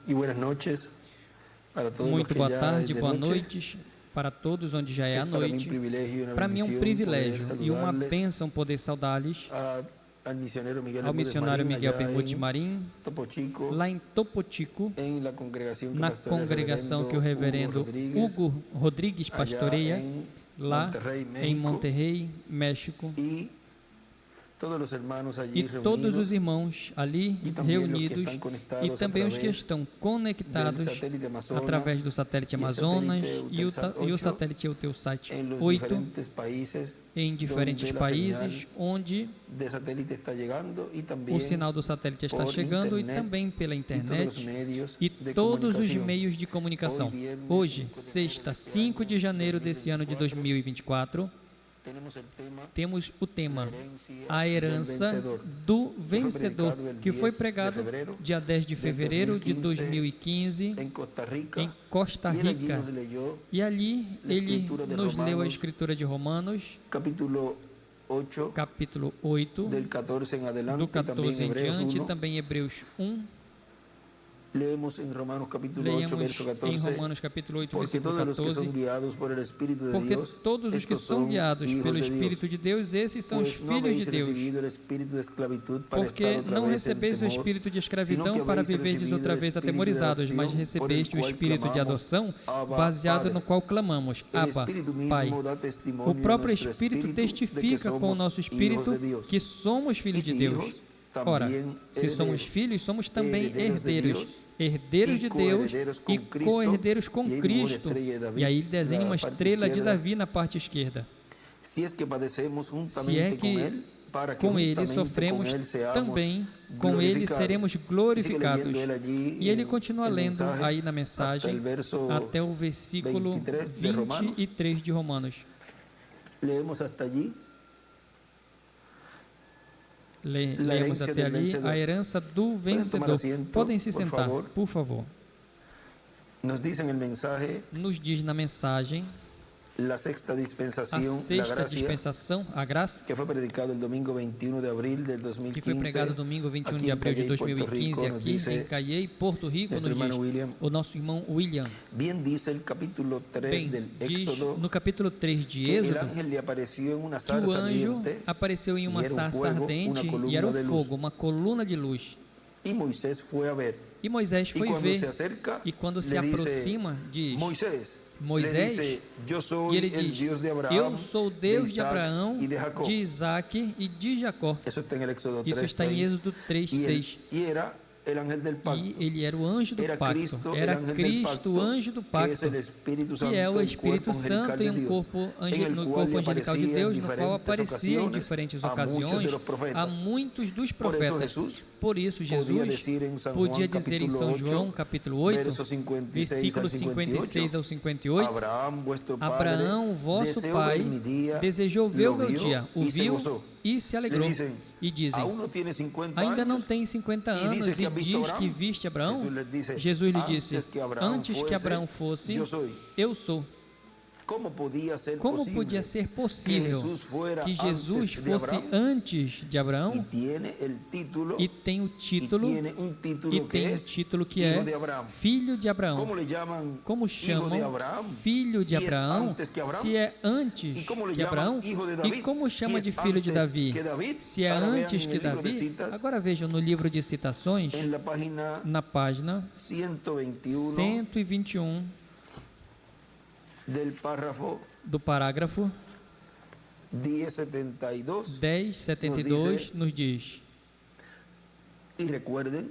y buenas noches para todos los Muito que boa ya tarde, es de boa noche. noite para todos, onde já é a Es para mí un noite. privilegio y una Para mim é um bendición privilégio poder e uma saludarles bênção poder saudá-los al misionero Miguel ao Bermúdez missionário Marín, Miguel allá Bermúdez en Marim, Topo Chico, lá em Topo Chico, en la congregación que na pastora el congregação que o reverendo Hugo Rodrigues allá pastoreia, en lá Monterrey, em México, Monterrey, México. y todos los hermanos allí E todos reunidos, os irmãos ali e também os que reunidos, estão conectados e também os que através estão conectados del satélite Amazonas, através do satélite e o Amazonas satélite e o Eutelsat satélite Eutelsat en los 8, diferentes países em diferentes donde la países, señal onde de satélite está llegando y también o sinal do satélite está por chegando, e internet, também pela y todos los internet medios e de todos os comunicación. meios de comunicação. Hoje, sexta, 5 de janeiro desse ano de 2024, temos o tema A Herança do Vencedor, que foi pregado dia 10 de fevereiro de 2015 em Costa Rica. E ali ele nos leu a escritura de Romanos, capítulo 8, capítulo 8, del 14 en adelante, do 14 em Hebreos diante, 1. também Hebreus 1. Leemos en Romanos capítulo 8, Leemos verso em 14. Romanos capítulo 8, Porque versículo todos los que 14. son guiados por el Espíritu de Porque Dios, todos os que estos são son guiados hijos pelo de Espírito de Deus, esses são os Pues no filhos de habéis Deus. recibido el espíritu de esclavitud para Porque estar otra não vez en recebeis o temor, espírito de sino que escravidão para habéis viverdes recibido outra el vez espíritu de atemorizados, adopción, mas por el recebeste o cual espírito de clamamos, adoção, Abba, baseado Padre. no qual clamamos, El Abba, Espíritu mismo Pai. da testimonio O próprio en nuestro Espírito espíritu de que testifica com o somos nosso hijos espírito de Dios. que somos Y filhos de si Deus. hijos, Ora, también se somos herederos, filhos, somos também herederos de herdeiros. Deus, Herdeiros e de Deus co-herdeiros com e Cristo. co-herdeiros com E aí Cristo. uma estrela de Davi E aí ele desenha na uma parte estrela de esquerda. Davi na parte esquerda. si es que padecemos Se juntamente é con que él, para que com ele juntamente sofremos, con él seamos também com ele glorificados. seremos Sigue glorificados. leyendo él allí E ele en continua el lendo mensaje aí na hasta mensagem el verso até o versículo 23 de Romanos. 23 de Romanos. Leemos hasta allí. Lemos herança até do ali vencedor. a herança do vencedor. assento, Podem se por sentar, favor. por favor. Nos dice en el mensaje Nos diz na mensagem la sexta a dispensación, la sexta gracia, dispensação, a graça, que fue predicado el domingo 21 de abril del que 2015. foi pregado domingo 21 aqui de em abril de Cayey, Porto 2015 Rico, nos aqui dice em Cayey, Porto Rico, nuestro nos hermano diz William. o nosso irmão William. Bien dice el capítulo 3 Bem, del diz Éxodo no capítulo 3 de que el Êxodo ángel le apareció en una que o zarza anjo ardiente apareceu em uma e era sarça fuego, ardente uma coluna e era um de luz. fogo, uma coluna de luz. y Moisés fue a ver. E Moisés Y foi cuando ver, se acerca, e quando se le dice, aproxima, diz: Moisés, Moisés, le dice, yo e soy ele el diz: Dios de Abraham, Eu sou Deus de Isaac Abraão, y de Jacob. de Isaac e de Jacó. Eso está en el Éxodo 3, Isso está em 6. Êxodo 3, y, 6. y era el ángel del pacto. E ele era o anjo do Era pacto. Cristo, el Era ángel del Cristo, pacto, o anjo do que pacto, es el Espíritu Santo, que é o el Espírito cuerpo angelical Santo de em um Dios, corpo, en el no cual corpo le angelical de aparecía Deus, en no qual diferentes aparecia em ocasiones diferentes a muchos de ocasiões los profetas. a muitos dos Por eso profetas. Jesús Por isso, Jesus podia dizer em São João, capítulo 8, verso 56 versículos al 56 ao 58, Abraão, vuestro padre, Abraão, vosso desejou pai, ver mi dia, desejou ver o lo meu viu dia, o e se viu gozou. e se Le alegrou. dicen, E dizem: aún no tiene 50 ainda não años, tem 50 e anos diz que e ha visto diz Abraão? que viste Abraão? Jesus lhe disse, Jesus lhe disse: antes que Abraão fosse, eu sou. eu sou. Como podia ser Como possível podia ser possível que Jesus antes de fosse Abraão? antes de Y Abraão tiene el título, e tem o título tiene un título e que tem um es título que hijo é de Abraão. filho de Abraão? ¿Cómo le llaman Como hijo de chamam Abraão? filho de Si es Abraão antes que Abraão? se é antes ¿Y cómo le que llaman Abraão? hijo de E David? como Si chama es de filho de antes Davi? que David? Se é Ahora vean antes en que el libro de Davi? citas, Agora vejam no livro de citações, en la página na página 121 121 del párrafo do parágrafo 1072. 1072 nos diz: Y recuerden,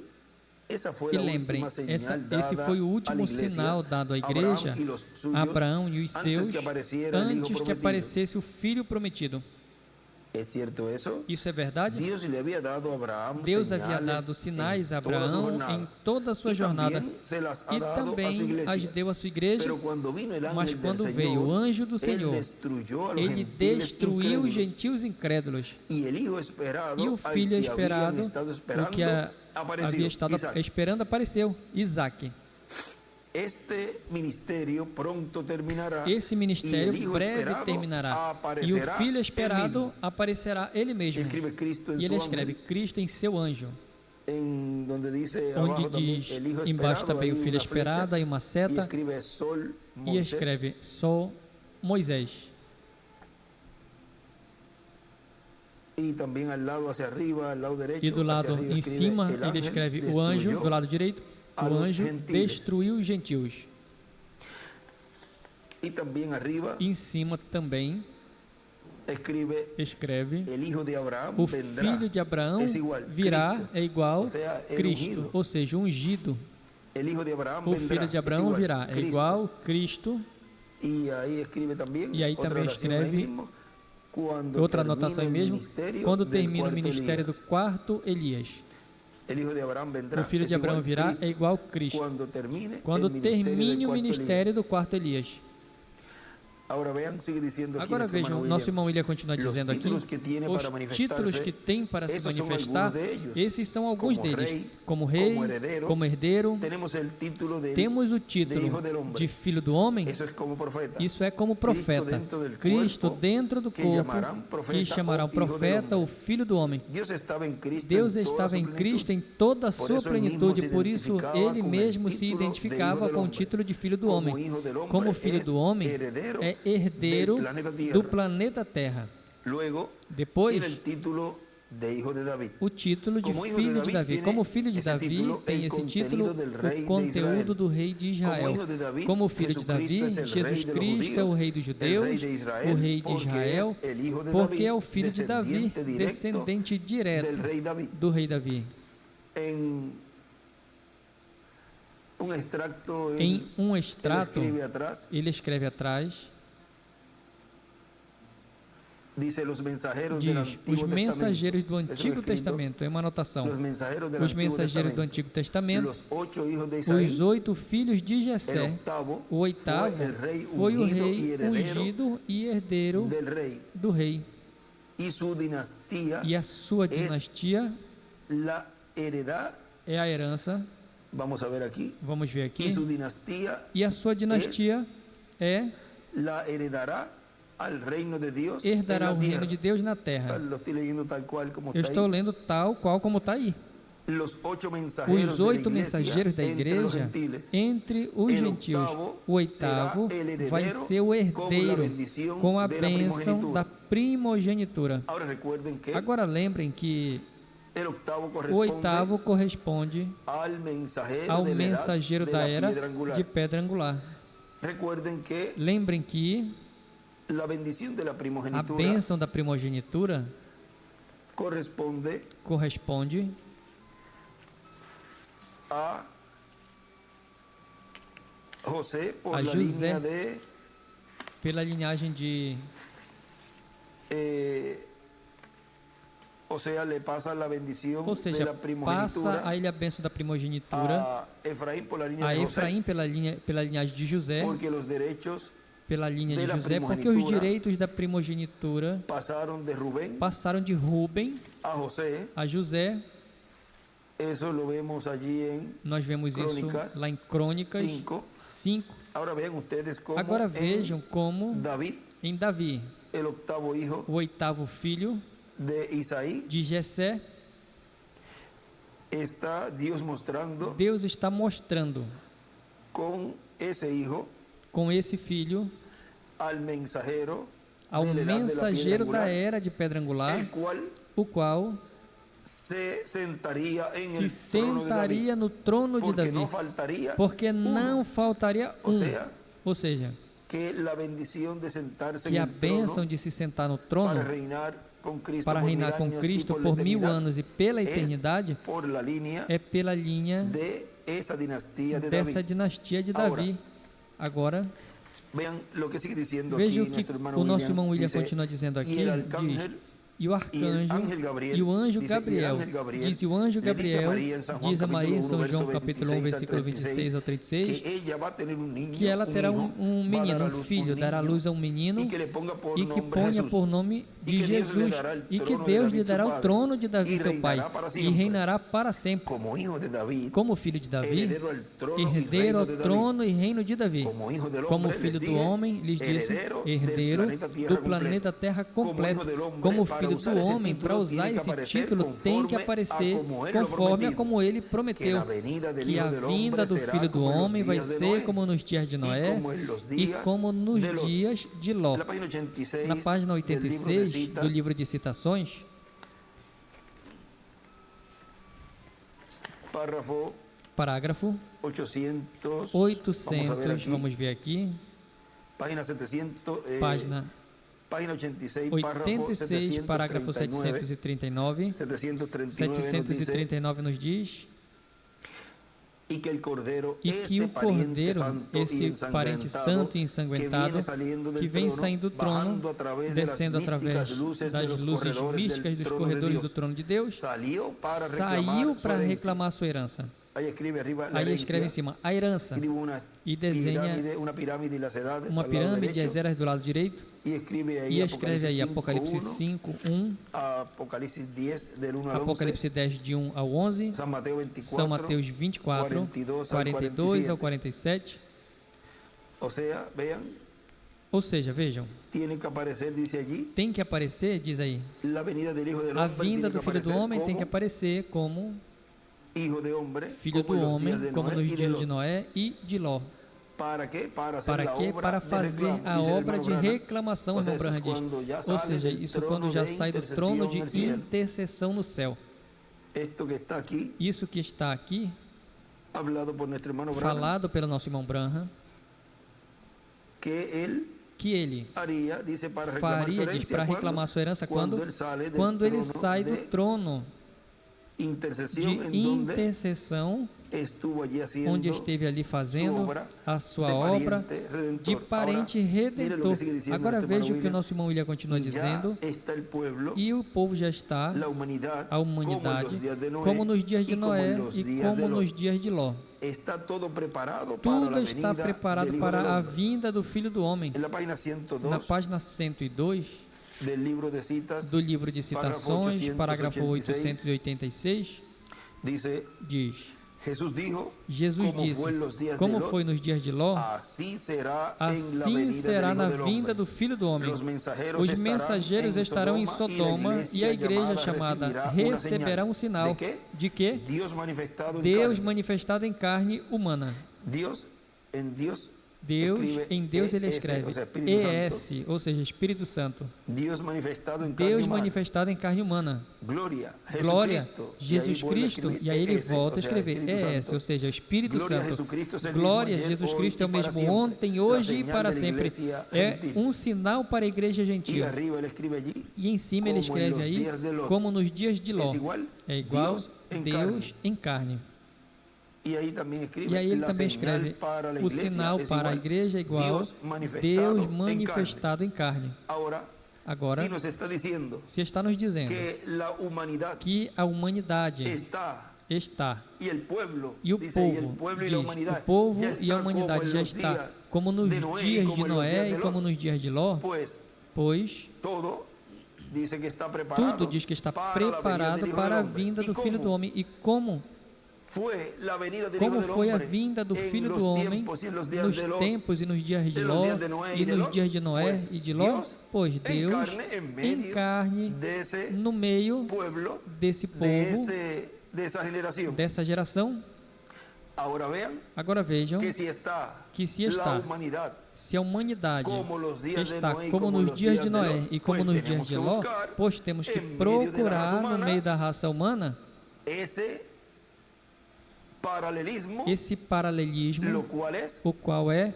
esa fue e la lembrem, última señal esse dada foi o a la último iglesia, sinal dado à Abraão igreja, y los suyos, Abraão e os antes seus, que apareciera el hijo antes que prometido. aparecesse o filho prometido. ¿Es cierto eso? Isso é verdade? Deus lhe havia dado a Abraão Deus havia señales dado sinais a en toda su Abraão jornada. em toda a sua Y jornada también se las ha e dado a su também iglesia. as deu à sua igreja. Pero cuando vino el ángel Mas del quando Señor, veio o anjo do él Senhor, destruyó a los ele gentiles destruiu os incrédulos. gentios incrédulos. Y el hijo esperado, E o al filho que esperado, habían estado o esperando, que apareció, havia estado Isaac. esperando, apareceu, Isaac. Este ministerio pronto terminará. Esse y ministério el hijo breve esperado terminará. E o aparecerá filho él esperado mismo. aparecerá ele mesmo. Escribe Cristo en E ele su escreve ángel. Cristo em seu anjo. donde dice onde abajo también diz, el hijo embaixo esperado, também hay o filho una flecha, esperado, aí uma y seta, escribe Sol e Moisés. escreve Sol Moisés. Y también al lado hacia arriba, al lado derecho, E do hacia lado arriba em escribe, cima el ele ángel escreve o anjo, destruyó do lado direito, a o los anjo gentiles. destruiu os gentios. Y también arriba E em cima também escribe escreve el hijo de Abraham o vendrá. filho de Abraão Es igual, virá, Cristo. é igual O sea, el Cristo, ungido. ou seja, ungido. El hijo de Abraham O vendrá. filho de Es Abraão igual, virá, é Cristo. igual Cristo. Y ahí escribe también E aí otra também oración ahí escreve mismo, cuando outra termine anotação aí el mesmo, ministerio quando del termina o cuarto ministério do Elías. quarto Elias. El hijo de Abraham vendrá. O filho Es de Abraão igual virá, Cristo. é igual Cristo. Quando termine Quando el ministerio termine del o cuarto ministério Elías. do quarto Elias. Ahora vean, sigue diciendo aquí Agora nuestro hermano vejam, nosso William, irmão William continua los dizendo aqui, títulos que tiene os para manifestarse, títulos que tem para se esos son manifestar, algunos de ellos. esses são alguns Como deles. rei, Como rei, como herdeiro, tenemos el título de temos o de título hijo del hombre. de filho do homem. Eso es como profeta. Isso é como profeta. Cristo dentro do que corpo, llamarão profeta que chamarão ou filho do profeta, homem. o filho do homem. Deus estava em Cristo Deus em toda estava sua em plenitude. Cristo em toda a Por sua isso ele mesmo plenitude, se por isso identificava ele com o mesmo se título de identificava hijo del com o hombre. título de filho do Como homem. hijo del hombre Como filho es do homem, heredero é herdeiro del planeta Tierra. do planeta Terra. Luego Depois, tiene el título de hijo de David. o título de Como hijo filho de de Davi, Davi. tiene Como filho de esse Davi, título, tem el esse contenido título, del rei o de conteúdo Israel. do rei de Israel. Como hijo de Davi, Como filho de Davi, Jesucristo es el rey Jesus de los Cristo é o judíos, rei dos el judeus, rey de Israel, o rei de porque Israel, es el hijo de porque David, é o filho de Davi, descendiente directo descendente direto del rey David. do rei Davi. En un extracto, Em um él extrato, escribe atrás, ele escreve atrás, dice los mensajeros del diz, Antiguo os mensageiros do Testamento. Eso Antigo escrito, Testamento, é uma anotação. Los mensajeros del Os Antiguo mensageiros do Testamento. Antigo Testamento, Los 8 hijos de Isaí, os 8 filhos de el Jessé, octavo o oitavo fue el rey foi o ungido y rei heredero ungido e herdeiro del rey. do rei. Y su dinastía E a sua es dinastia la heredad, é a herança, vamos a ver aquí, vamos ver aqui. y su dinastía E a sua dinastia é la heredará al reino de Dios herdará en o la reino tierra. de Deus na terra. Lo estoy leyendo tal cual como Eu está estou ahí. lendo tal qual como está aí. Los 8 mensajeros Os de la 8 iglesia mensageiros da entre los igreja gentiles. entre os El gentios. octavo O oitavo será el heredero vai ser o com la herdeiro bendición com a de la bênção primogenitura. da primogenitura. Ahora recuerden que Agora lembrem que el octavo o corresponde oitavo corresponde al mensajero ao de la edad mensageiro de da la era piedra angular. de pedra angular. Recuerden que Lembrem que la bendición de la a primogenitura bênção da primogenitura corresponde corresponde a José por A la José. línea de pela linhagem de o sea, le pasa la bendición ou de seja, la passa primogenitura a ele a bênção da primogenitura a Efraín por la línea a de José, Efraim pela linhagem de José, porque los derechos pela linha de de la José, porque os primogenitura direitos da primogenitura pasaron de Rubén passaram de Ruben a José. a José. Eso lo vemos allí en Nós vemos Crônicas isso lá em Crônicas 5. 5. Ahora vean ustedes cómo Agora en vejam como David, em Davi, el octavo hijo o oitavo filho de Isaí, de Jessé, está Dios mostrando Deus está mostrando con ese hijo com esse filho al mensajero ao de la edad de la mensageiro piedra da angular, era de pedra angular, el cual o qual se sentaría en se el trono de David, sentaria no trono de porque Davi, no faltaría porque uno. não faltaria O um. sea, Ou seja, que la bendición de sentarse que en a el trono bênção de se sentar no para trono reinar con Cristo para por reinar 1000 com años y Cristo por la por 1000 eternidad, anos e pela es eternidade por la línea é pela linha de esa dinastía de dessa David. dinastia de Agora, Davi. Agora, Vean lo que sigue diciendo veja aquí o que nuestro hermano o nosso irmão William dice, continua dizendo y aqui, el diz, arcángel e o arcanjo ángel Gabriel, e o anjo dice, y el Gabriel, ángel Gabriel diz o anjo le dice a Gabriel, María en San Juan, diz a Maria em capítulo São 1, João verso capítulo 1, 26 al versículo 36, 26 ao 36, que ela vai ter um niño, que ela terá hijo, um vai menino, dar à um luz filho, dará niño, luz a um menino e que lhe ponga por e que nome ponha Jesus, por nome de e que Deus lhe Jesus dará o e que trono de Deus David, lhe dará seu o pai, trono de Davi, e seu pai, reinará para e sempre. reinará para sempre. como hijo de David, Como filho de Davi, heredero al trono y herdeiro reino ao de David. trono e reino de Davi. Como hijo del Como hombre, filho les do dije, homem, lhes disse, heredero del herdeiro planeta Tierra do planeta Terra Como completo. hijo del hombre, Como para Filho do Homem, para usar esse título, tem que aparecer conforme a como ele prometeu, que a vinda do Filho do Homem vai ser como nos dias de Noé e como nos dias de Ló. Na página 86 do livro de Citações, parágrafo 800, vamos ver aqui, página 86, parágrafo 739, 739 nos diz: e que o Cordeiro, esse parente santo e ensanguentado, que vem saindo do trono, descendo através das luzes místicas dos corredores do trono de Deus, saiu para reclamar sua herança. Aí escreve em cima, a herança, e desenha uma pirâmide de eras do lado direito, e escreve aí Apocalipse 5, 1, Apocalipse 10, de 1 ao 11, São Mateus 24, 42 ao 47. Ou seja, vejam, tem que aparecer, diz aí, a vinda do Filho do Homem tem que aparecer como Filho do Homem, como nos dias de Noé e de Ló. Para quê? Para fazer a obra de reclamação, irmão Branham diz. Ou seja, isso quando já sai do trono de intercessão no céu. Isso que está aqui, falado pelo nosso irmão Branham, que ele faria, diz, para reclamar sua herança quando ele sai do trono de intercessão, onde esteve ali fazendo a sua obra de parente redentor. Agora veja o que o nosso irmão William continua dizendo, e o povo já está, a humanidade, como nos dias de Noé e como nos dias de Ló. Tudo está preparado para a vinda do Filho do Homem. Na página 102 do livro de Citações, parágrafo 886, diz: Jesus disse, como foi nos dias de Ló, assim será na vinda do Filho do Homem. Os mensageiros estarão em Sodoma e a igreja chamada receberá um sinal de que Deus manifestado em carne humana. Em Deus ele escreve ES, ou seja, Espírito Santo. Deus manifestado em carne humana. Glória, Jesus Cristo, e aí ele volta a escrever ES, ou seja, Espírito Santo. Glória, Jesus Cristo é o mesmo ontem, hoje e para sempre. É um sinal para a igreja gentil. E em cima ele escreve aí, como nos dias de Ló. É igual Deus em carne. E aí ele também escreve, o sinal para a igreja é igual Deus manifestado em carne. Agora, se está nos dizendo que a humanidade está, e o povo e a humanidade já está, como nos dias de Noé e como nos dias de Ló, pois tudo diz que está preparado para a vinda do Filho do Homem. E como foi a vinda do Filho do Homem nos tempos e nos dias de Ló e nos dias de Noé e de Ló? Pois Deus em carne no meio desse povo, dessa geração. Agora vejam que se a humanidade está como nos dias de Noé e como nos dias de Ló, pois temos que procurar no meio da raça humana esse paralelismo, o qual é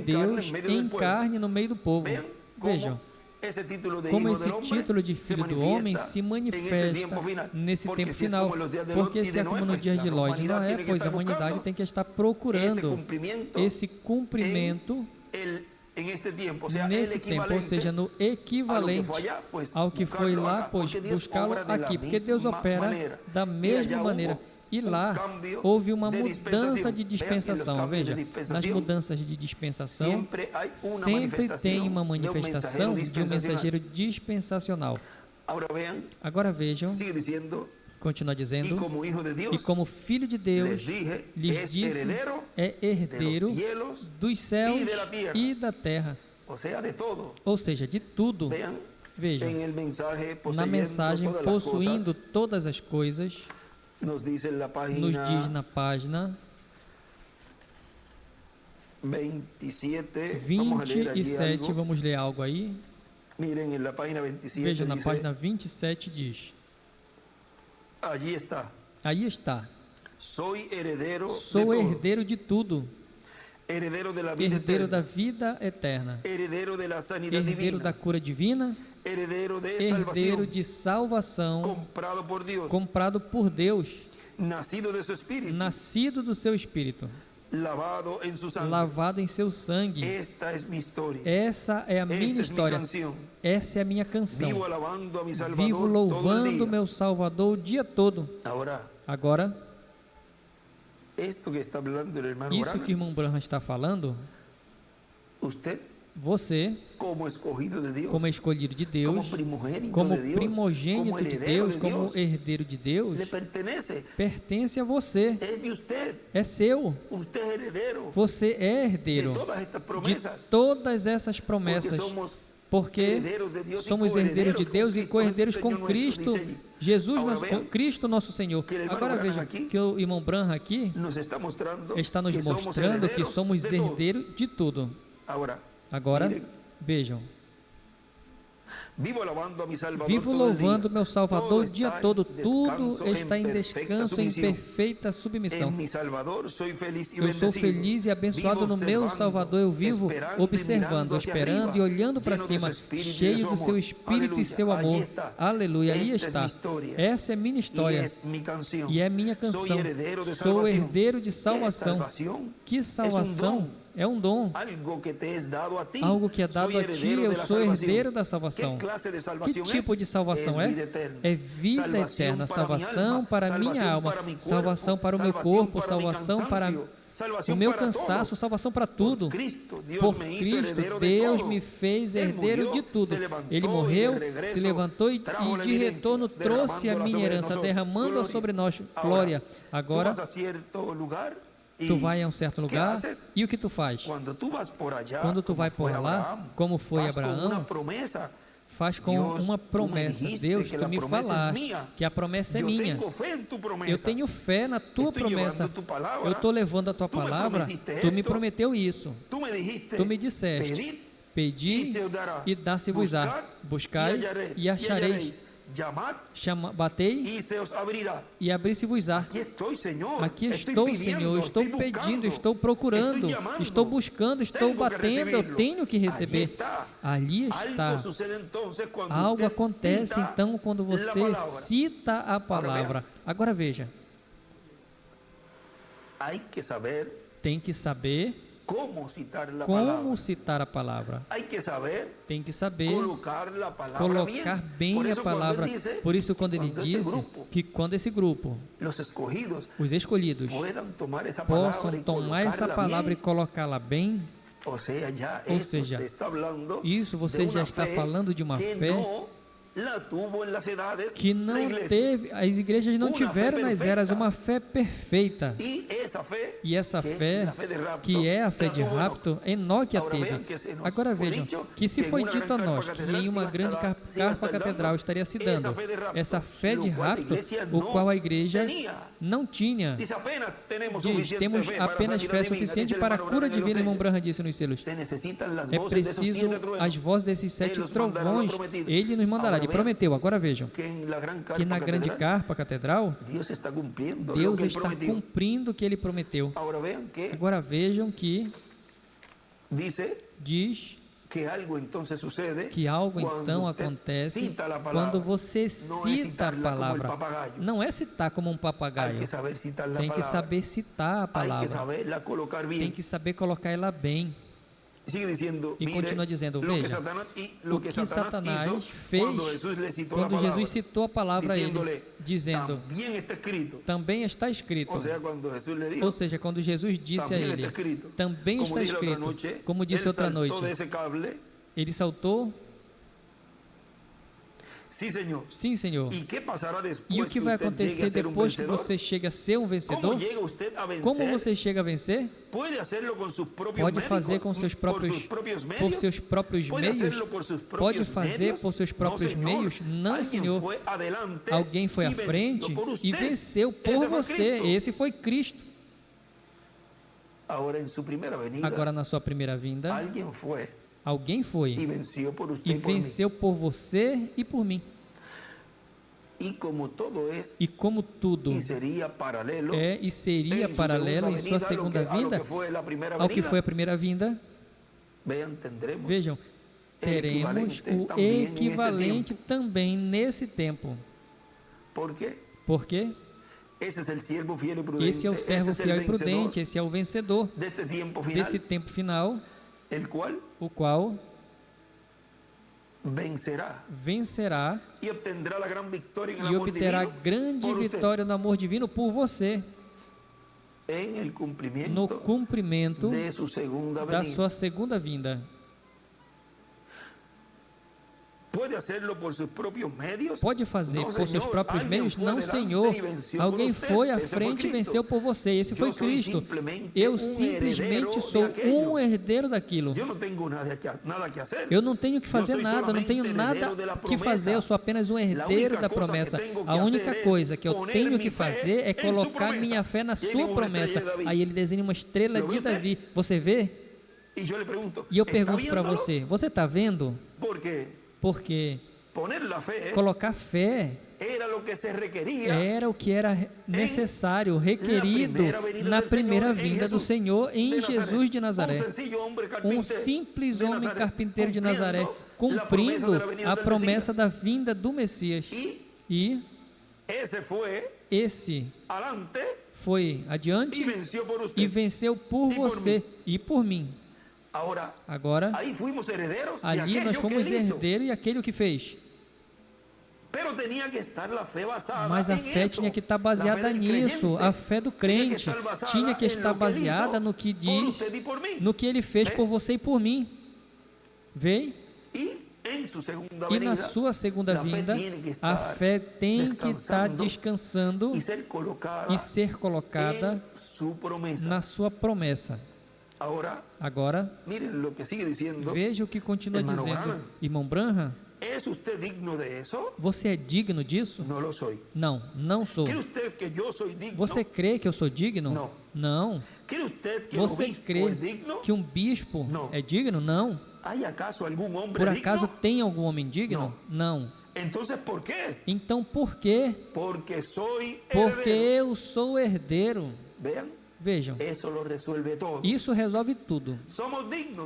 Deus em carne no meio do povo. Vejam como esse título de Filho do Homem se manifesta nesse tempo final, porque se é como nos dias de Ló e de Noé, pois a humanidade tem que estar procurando esse cumprimento nesse tempo, ou seja, no equivalente ao que foi lá, pois buscá-lo aqui, porque Deus opera da mesma maneira. E lá houve uma mudança de dispensação. Veja, nas mudanças de dispensação sempre tem uma manifestação de um mensageiro dispensacional. Agora vejam, continua dizendo, e como Filho de Deus, lhes disse, é herdeiro dos céus e da terra. Ou seja, de tudo. Veja, en el mensaje na mensagem poseyendo todas las possuindo cosas, todas as coisas, nos dice en la nos diz página na página 27, vamos a leer allí 27, algo. vamos ler algo aí. Miren, en la página 27 Veja, na dice, página 27 diz, allí está, aí está, soy heredero de sou todo, herdeiro de tudo, heredero de la vida herdeiro da eterna, vida eterna, heredero de la sanidad herdeiro da divina, cura divina, heredero de herdeiro salvación, de salvação, comprado por Dios, comprado por Deus, nacido de su espíritu, nascido do seu Espírito, lavado en su sangre. lavado em seu sangue. Esta es mi historia. Essa é a minha Esta es mi história, canción. essa é a minha canção. Vivo alabando a mi Salvador Vivo todo el louvando día. meu Salvador o dia todo. Agora, esto que está hablando el hermano isso Branham, que o irmão Branham está falando, usted você, como escogido de Dios, como escolhido de Deus, como como primogénito de Dios, primogênito como de heredero Deus, de como Dios, herdeiro de Deus, le pertenece, pertence a você, es de usted, é seu. usted es heredero Você é herdeiro de todas estas de promesas, todas essas porque promessas, somos porque herederos de Dios y somos herdeiros de coherederos Deus con e Cristo, co-herdeiros Señor com nuestro, Cristo, dice allí. Jesus, Agora nosso, vean Cristo nosso Senhor. que o irmão Agora Branham veja aqui que o irmão Branham aqui nos está mostrando está nos que somos mostrando que herederos somos de todo. herdeiros de tudo. Agora, miren, vejam, vivo alabando a mi Salvador vivo todo el louvando día. meu Salvador o Todo dia está todo, en tudo descanso, está em perfecta descanso, em submissão. perfeita submissão. En mi Salvador soy feliz y Eu sou bendecido. feliz e abençoado Vivo no meu observando, Salvador, eu vivo esperando y observando, mirando hacia esperando arriba, e olhando para lleno de cima, su espíritu y de cheio su do seu amor. Espírito e seu Aleluya. amor. Allí está. Aleluia, aí Esta es está. mi historia. Essa é minha história Y es mi canción. e é minha Soy canção. heredero de Sou salvación. herdeiro de ¿Qué es salvação. salvación? Que salvação? É um dom. Algo que te es dado a ti. Algo que é dado Soy a ti, heredero de eu la sou salvación. herdeiro da salvação. ¿Qué clase de Que salvación tipo de salvação es? é? Vida eterna. É vida Salvación eterna, para mi salvação alma, para a minha salvación alma, para mi cuerpo, salvação para o meu salvación corpo, para mi salvação para cansancio, salvación o meu para cansaço, todo. salvação para tudo. Cristo, Dios Por me hizo Cristo, heredero de Deus todo. me fez Él herdeiro murió, de tudo. se levantou Ele y morreu, de regreso se levantou e trajo la de herencia, retorno trouxe a derramándola minha sobre herança, nosotros. derramando-a Glória. sobre nós. Agora, Glória. Tu Agora, vas a cierto lugar y tu vai a um certo lugar haces? e o que tu faz? Cuando tú vas por allá, Quando tu vai como por fue lá, Abraham, como foi vas con Abraão, una promesa. faz com Deus, uma tu me promessa. dijiste Deus, que tu a me promessa é falaste minha. que a promessa é Eu minha. tenho fé em tu promessa. Eu tenho fé na tua Estou promessa. llevando tu palavra. Eu estou levando a tua Tu me palavra. prometiste Tu me esto. prometeu isso. Tu me dijiste, Tu me disseste: pedid, pedi e se eu dará. e dá-se-vos-á. Buscai e achareis. Chamad Batei e se os abrirá. e abrir-se-vos-á. Aqui estou, Senhor. Aqui estou, Senhor. Estou pedindo, estou procurando, estou buscando, estou batendo. Eu tenho que receber. Ali está. Algo acontece então quando você cita a palavra. Agora veja. Tem que saber como citar a palavra. Tem que saber colocar bem a palavra. Por isso, quando ele disse que quando esse grupo, os escolhidos, possam tomar essa palavra e colocá-la bem, ou seja, isso você já está falando de uma fé que não teve, as igrejas não tiveram nas eras uma fé perfeita. E essa fé, que é a fé de rapto, Enoque a teve. Agora vejam, que se foi dito a nós que em uma grande carpa catedral estaria se dando essa fé de rapto, o qual a igreja não tinha. Diz, temos apenas fé suficiente para a cura divina, irmão Branham disse nos selos. É preciso as vozes desses 7 trovões, ele nos mandará. Ele prometeu. Agora vejam que na grande carpa catedral, Deus está cumprindo o que ele prometeu. Agora vejam que diz que algo então acontece quando você cita a palavra. Não é citar como um papagaio. Tem que saber citar a palavra. Tem que saber colocar ela bem. E continua dizendo, veja, o que Satanás fez quando Jesus citou a palavra a ele, dizendo, também está escrito. Ou seja, quando Jesus disse a ele, também está escrito, como disse outra noite, ele saltou. Sim, Senhor. E o que vai acontecer depois que você chega a ser um vencedor? Como você chega a vencer? Pode fazer com seus próprios meios? Pode fazer por seus próprios meios? Não, Senhor. Alguém foi à frente e venceu por você. Esse foi Cristo. Agora, na sua primeira vinda, alguém foi e venceu por você e por mim. E como tudo é e seria paralelo em sua segunda vinda ao que foi a primeira vinda, vejam, teremos o equivalente também nesse tempo. Por quê? Esse é o servo fiel e prudente, esse é o vencedor desse tempo final, o qual vencerá e obterá a grande vitória no amor divino por você, no cumprimento da sua segunda vinda. Pode fazer por seus próprios meios? Não, Senhor. Alguém foi à frente e venceu por você. Esse foi Cristo. Eu simplesmente sou um herdeiro daquilo. Eu não tenho que fazer nada, não tenho nada que fazer. Eu sou apenas um herdeiro da promessa. A única coisa que eu tenho que fazer é colocar minha fé na sua promessa. Aí ele desenha uma estrela de Davi. Você vê? E eu pergunto para você: você está vendo? Porque colocar fé era o que era necessário, requerido na primeira vinda do Senhor em Jesus de Nazaré. Um simples homem carpinteiro de Nazaré, cumprindo a promessa da vinda do Messias. E esse foi adiante e venceu por você e por mim. Agora, ali nós fomos herdeiros e aquele o que fez. Mas a fé tinha que estar baseada nisso. A fé do crente tinha que estar baseada no que diz, no que ele fez por você e por mim. Vê? E na sua segunda vinda, a fé tem que estar descansando e ser colocada na sua promessa. Agora, veja o que continua dizendo, irmão Branham. Você é digno disso? Não, não sou. Você crê que eu sou digno? Não. Você crê que um bispo é digno? Não. Por acaso tem algum homem digno? Não. Então por quê? Porque eu sou herdeiro. Vejam, isso resolve tudo.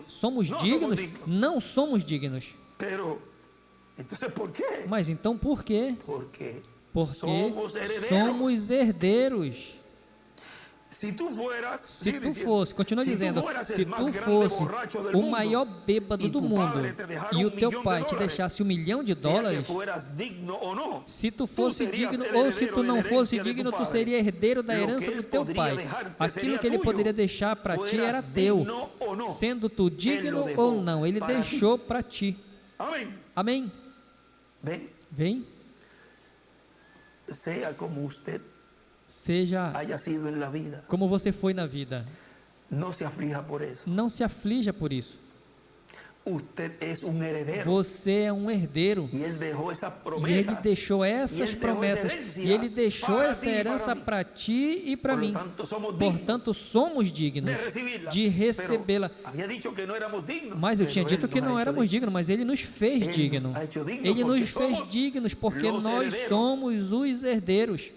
Somos dignos? Não somos dignos. Mas então por quê? Porque somos herdeiros. Se tu fosse, continua dizendo, se tu fosse o maior bêbado do mundo e o teu pai te deixasse $1 milhão, se tu fosse digno ou se tu não fosse digno, tu seria herdeiro da herança do teu pai. Aquilo que ele poderia deixar para ti era teu, sendo tu digno ou não, ele deixou para ti. Amém? Vem. Seja como você foi na vida. Não se aflija por isso. Você é um herdeiro. E ele deixou essas promessas. E ele deixou essa herança para ti e para mim. Portanto, somos dignos de recebê-la. Mas eu tinha dito que não éramos dignos, mas ele nos fez dignos. Ele nos fez dignos porque nós somos os herdeiros.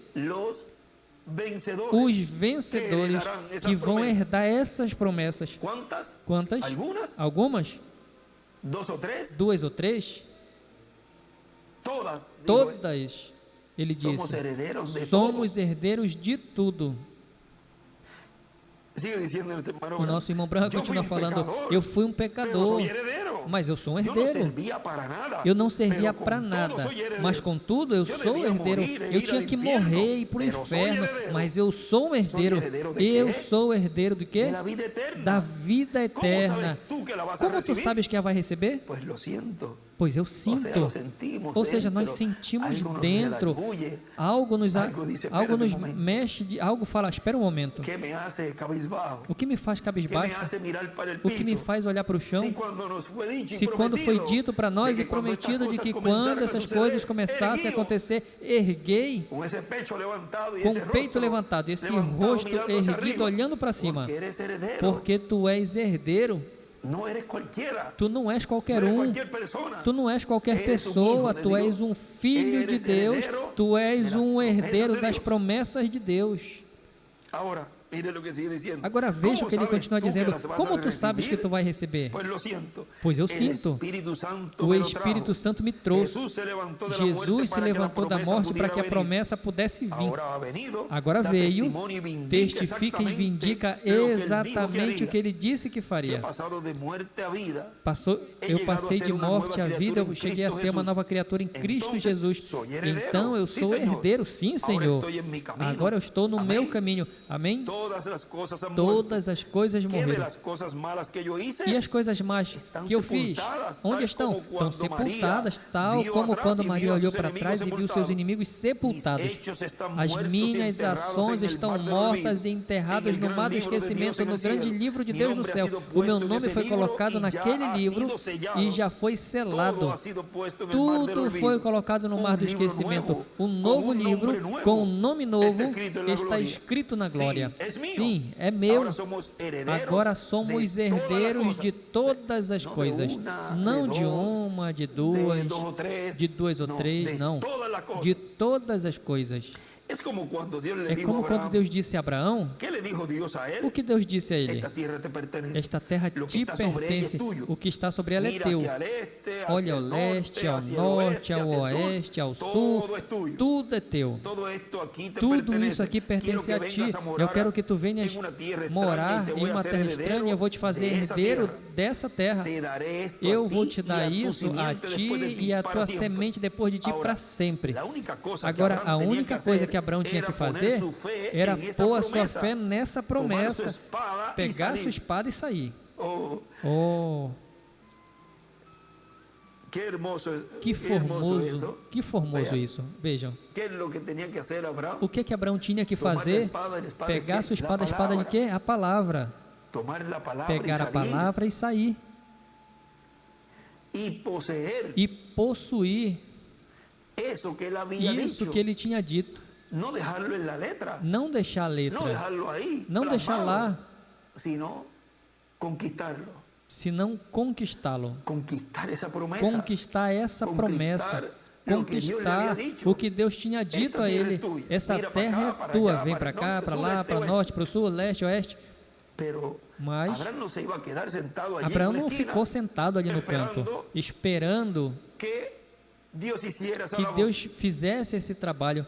Os vencedores que vão herdar essas promessas. Quantas? Algumas? 2 ou 3? Todas. Ele disse: somos herdeiros de tudo. O nosso irmão Branham continua falando: eu fui um pecador, mas eu sou um herdeiro. Eu não servia para nada, mas contudo eu sou herdeiro. Eu tinha que morrer e ir para o inferno, mas eu sou um herdeiro. Eu sou herdeiro do quê? Da vida eterna. Como tu sabes que ela vai receber? Pois eu sinto. Ou seja, nós sentimos dentro, algo nos mexe, algo fala, espera um momento. O que me faz cabisbaixo? O que me faz olhar para o chão? Se quando foi dito para nós e prometido de que quando essas coisas começassem a acontecer, erguei com o peito levantado, esse rosto erguido olhando para cima, porque tu és herdeiro. Tu não és qualquer um, tu não és qualquer pessoa, tu és um filho de Deus, tu és um herdeiro das promessas de Deus. Agora veja o que ele continua dizendo. Como tu sabes que tu vai receber? Pois eu sinto. O Espírito Santo me trouxe. Jesus se levantou da morte para que a promessa pudesse vir. Agora veio, testifica e vindica exatamente o que ele disse que faria. Eu passei de morte à vida, eu cheguei a ser uma nova criatura em Cristo Jesus. Então eu sou herdeiro, sim, Senhor. Agora eu estou no meu caminho. Amém? Todas as coisas morreram. E as coisas más que eu fiz, onde estão? Estão sepultadas, tal como quando Maria olhou para trás e viu seus inimigos sepultados. As minhas ações estão mortas e enterradas no mar do esquecimento, no grande livro de Deus no céu. O meu nome foi colocado naquele livro e já foi selado. Tudo foi colocado no mar do esquecimento. Um novo livro com um nome novo está escrito na glória. Sim, é meu. Agora somos herdeiros de todas as coisas. Não de uma, de duas ou três, não. De todas as coisas. É como quando Deus disse a Abraão, o que Deus disse a ele? Esta terra te pertence, o que está sobre ela é teu. Olha ao leste, ao norte, ao oeste, ao sul, tudo é teu. Tudo isso aqui pertence a ti. Eu quero que tu venhas morar em uma terra estranha, eu vou te fazer herdeiro dessa terra. Eu vou te dar isso a ti e a tua semente depois de ti para sempre. Agora, a única coisa que Abraão tinha que fazer era pôr a sua fé nessa promessa, pegar a sua espada e sair. Oh, que formoso isso. Vejam. O que Abraão tinha que fazer? Pegar a sua espada, a espada de quê? A palavra. Pegar a palavra e sair. E possuir isso que ele tinha dito. Não deixar a letra, não deixar lá, senão conquistá-lo, conquistar essa promessa, conquistar o que Deus tinha dito a ele. Essa terra é tua, vem para cá, para lá, para norte, para o sul, leste, oeste. Mas Abraão não ficou sentado ali no canto, esperando que Deus fizesse esse trabalho.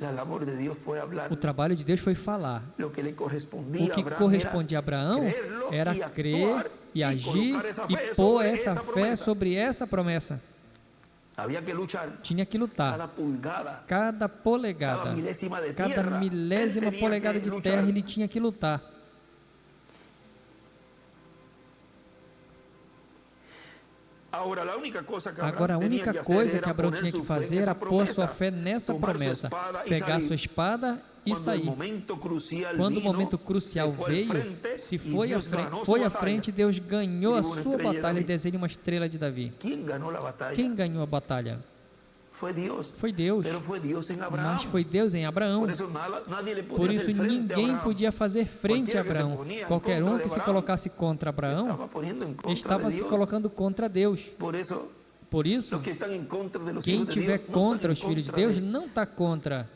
O trabalho de Deus foi falar. O que correspondia a Abraão era crer e agir e pôr essa fé sobre essa promessa. Tinha que lutar. Cada polegada, cada milésima polegada de terra ele tinha que lutar. Agora, a única coisa que Abraão tinha que fazer era pôr sua fé nessa promessa, pegar sua espada e sair. Quando o momento crucial veio, se foi à frente, Deus ganhou a sua batalha e desenha uma estrela de Davi. Quem ganhou a batalha? Foi Deus, mas foi Deus em Abraão. Por isso ninguém podia fazer frente a Abraão. Qualquer um que se colocasse contra Abraão estava se colocando contra Deus. Por isso, quem estiver contra os filhos de Deus não está contra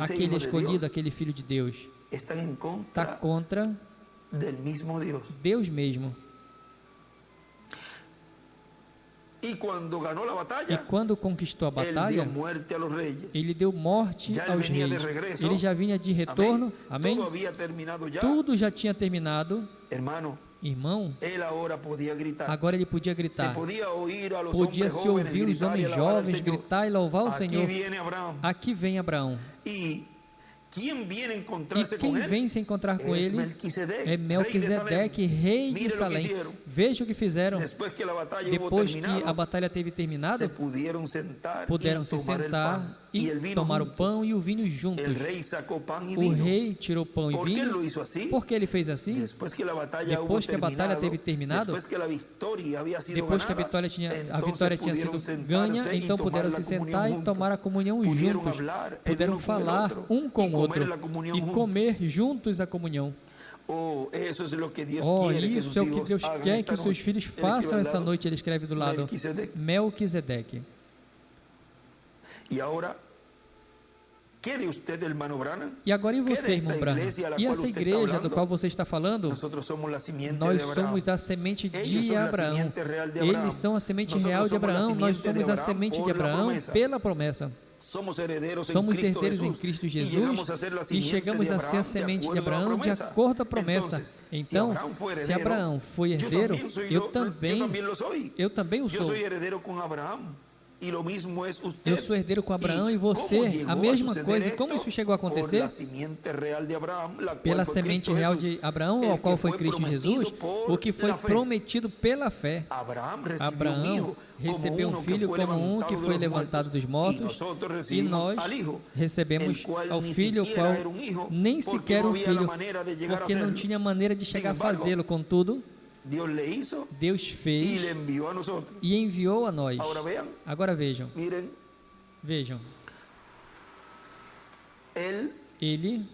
aquele escolhido, aquele filho de Deus. Está contra Deus mesmo. E quando conquistou a batalha, ele deu morte aos reis. Ele já vinha de retorno. Amém? Tudo já tinha terminado. Irmão, agora ele podia gritar. Podia-se ouvir os homens jovens gritar e louvar o Senhor. Aqui vem Abraão. E quem vem se encontrar com ele é Melquisedeque, rei de Salém. Veja o que fizeram. Depois que a batalha teve terminado, puderam se sentar e tomar o pão e o vinho juntos. O rei tirou pão e vinho. Por que ele fez assim? Depois que a batalha teve terminado, depois que a vitória tinha sido ganha, então puderam se sentar e tomar a comunhão juntos. Puderam falar um com o outro e comer juntos a comunhão. Isso é o que Deus quer que os seus filhos façam essa noite. Ele escreve do lado Melquisedeque. E agora, e você, irmão Branham? E essa igreja do qual você está falando? Nós somos a semente de Abraão. Eles são a semente real de Abraão. Nós somos a semente de Abraão pela promessa. Somos herdeiros em Cristo Jesus e chegamos a ser a semente de Abraão de acordo com a promessa. Então, se Abraão foi herdeiro, eu também o sou. Eu sou herdeiro com Abraão e você, a mesma coisa. E como isso chegou a acontecer? Pela semente real de Abraão, ao qual foi Cristo Jesus, o que foi prometido pela fé. Abraão recebeu um filho como um que foi levantado dos mortos, e nós recebemos ao filho, o qual nem sequer um filho, porque não tinha maneira de chegar a fazê-lo. Contudo, Deus fez e enviou a nós. Agora vejam. Ele,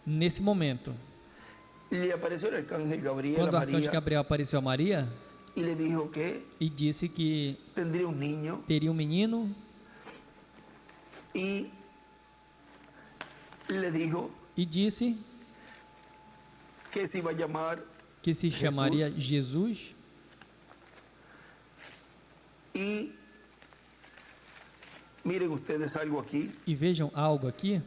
nesse momento, quando o arcanjo Gabriel apareceu a Maria e disse que teria um menino, e disse que se chamaria Jesus. E vejam algo aqui.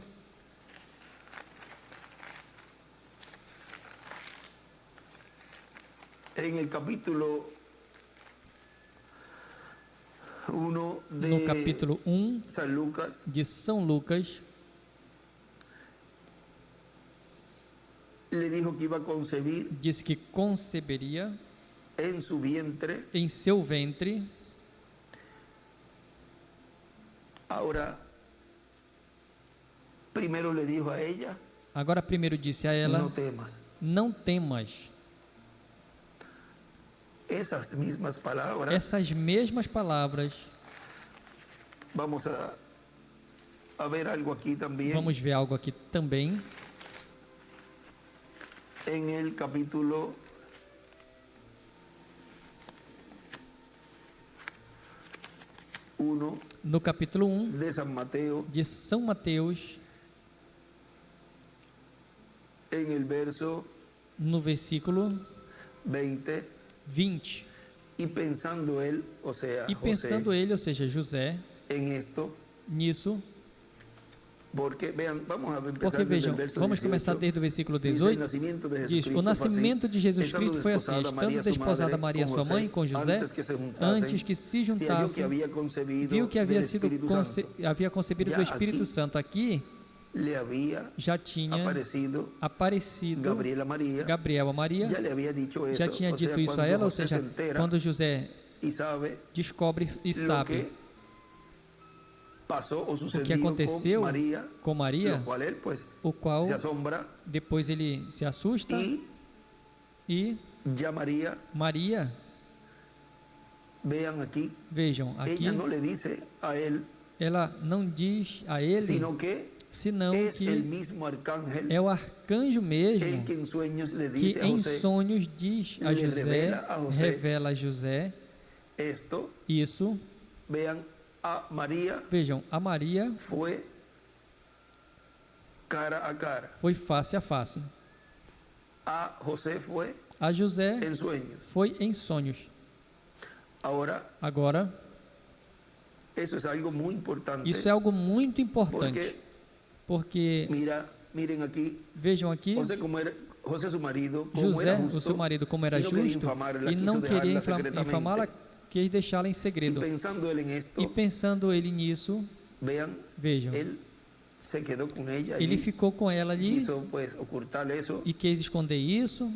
No capítulo 1 de São Lucas, disse que conceberia em seu ventre. Agora primeiro disse a ela, não temas. Essas mesmas palavras. Vamos ver algo aqui também. No capítulo 1 de São Mateus, no versículo 20. E pensando ele, ou seja, José, nisso. Porque vejam, vamos começar desde o versículo 18. Diz: o nascimento de Jesus Cristo foi assim: estando desposada Maria, sua mãe, com José, antes que se juntassem, viu que havia concebido do Espírito Santo. Aqui já tinha aparecido Gabriel a Maria, já tinha dito isso a ela, ou seja, quando José descobre e sabe o que aconteceu com Maria, o qual depois ele se assusta, e Maria, vejam aqui, ela não diz a ele, senão que é o arcanjo mesmo que em sonhos diz a José, revela a José isso. Vejam, a Maria foi cara a cara, foi face a face. A José foi em sonhos. Agora, isso é algo muito importante, porque vejam aqui, José, o seu marido, como era justo e não queria infamá-la, quis deixá-la em segredo. E pensando ele nisso, vejam, ele ficou com ela ali e quis esconder isso.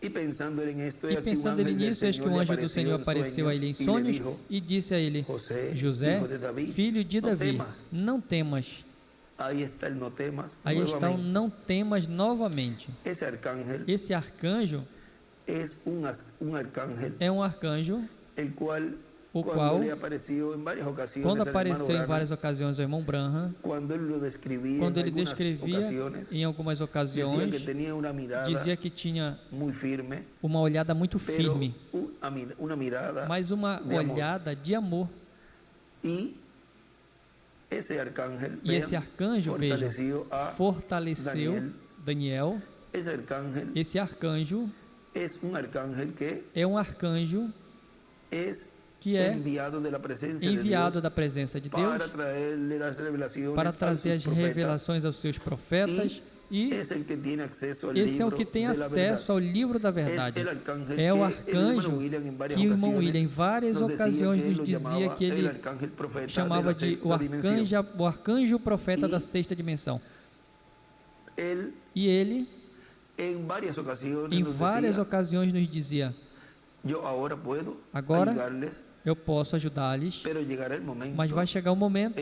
E pensando ele nisso, eis que um anjo do Senhor apareceu a ele em sonhos e disse a ele: José, filho de Davi, não temas. Aí está o não temas novamente. Esse arcanjo é um arcanjo o qual, quando apareceu em várias ocasiões ao irmão Branham, quando ele descrevia em algumas ocasiões, dizia que tinha uma olhada muito firme, mas uma olhada de amor. E esse arcanjo, veja, fortaleceu Daniel. Esse arcanjo é um arcanjo que é enviado da presença de Deus para trazer as revelações aos seus profetas, e esse é o que tem acesso ao livro da verdade. É o arcanjo que o irmão William em várias ocasiões nos dizia que ele chamava de o arcanjo profeta da sexta dimensão. E ele em várias ocasiões nos dizia: agora eu posso ajudá-los, mas vai chegar um momento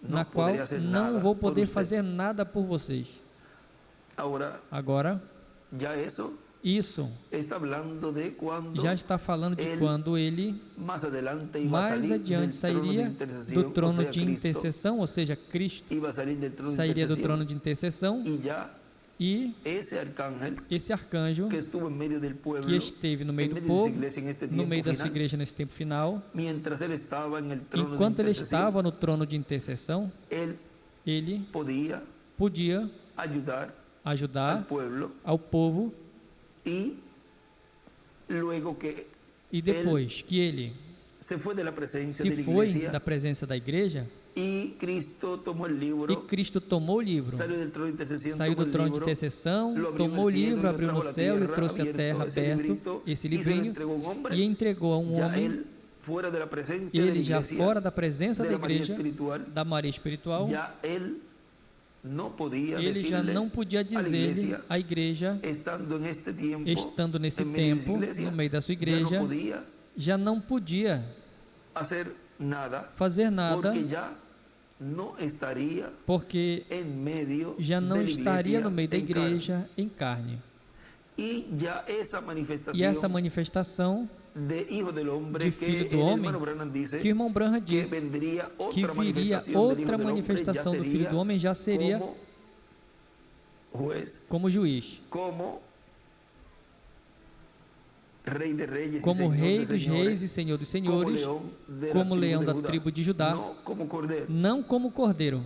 na qual não vou poder fazer nada por vocês. Agora, isso já está falando de quando ele mais adiante sairia do trono de intercessão, ou seja, Cristo sairia do trono de intercessão. E esse arcanjo que esteve no meio do povo, no meio da sua igreja nesse tempo final, enquanto ele estava no trono de intercessão, ele podia ajudar ao povo. E depois que ele se foi da presença da igreja, e Cristo tomou o livro, saiu do trono de intercessão, tomou o livro, abriu no céu e trouxe à terra aberto esse livrinho e entregou a um homem. Ele já fora da presença da igreja, da Maria espiritual, ele já não podia dizer à igreja, estando nesse tempo, no meio da sua igreja, já não podia fazer nada, porque já não estaria no meio da igreja em carne. E essa manifestação de Filho do Homem, que o irmão Branham diz que viria outra manifestação do Filho do Homem, já seria como juiz, como Rei dos Reis e Senhor dos Senhores, como leão da tribo de Judá, não como cordeiro.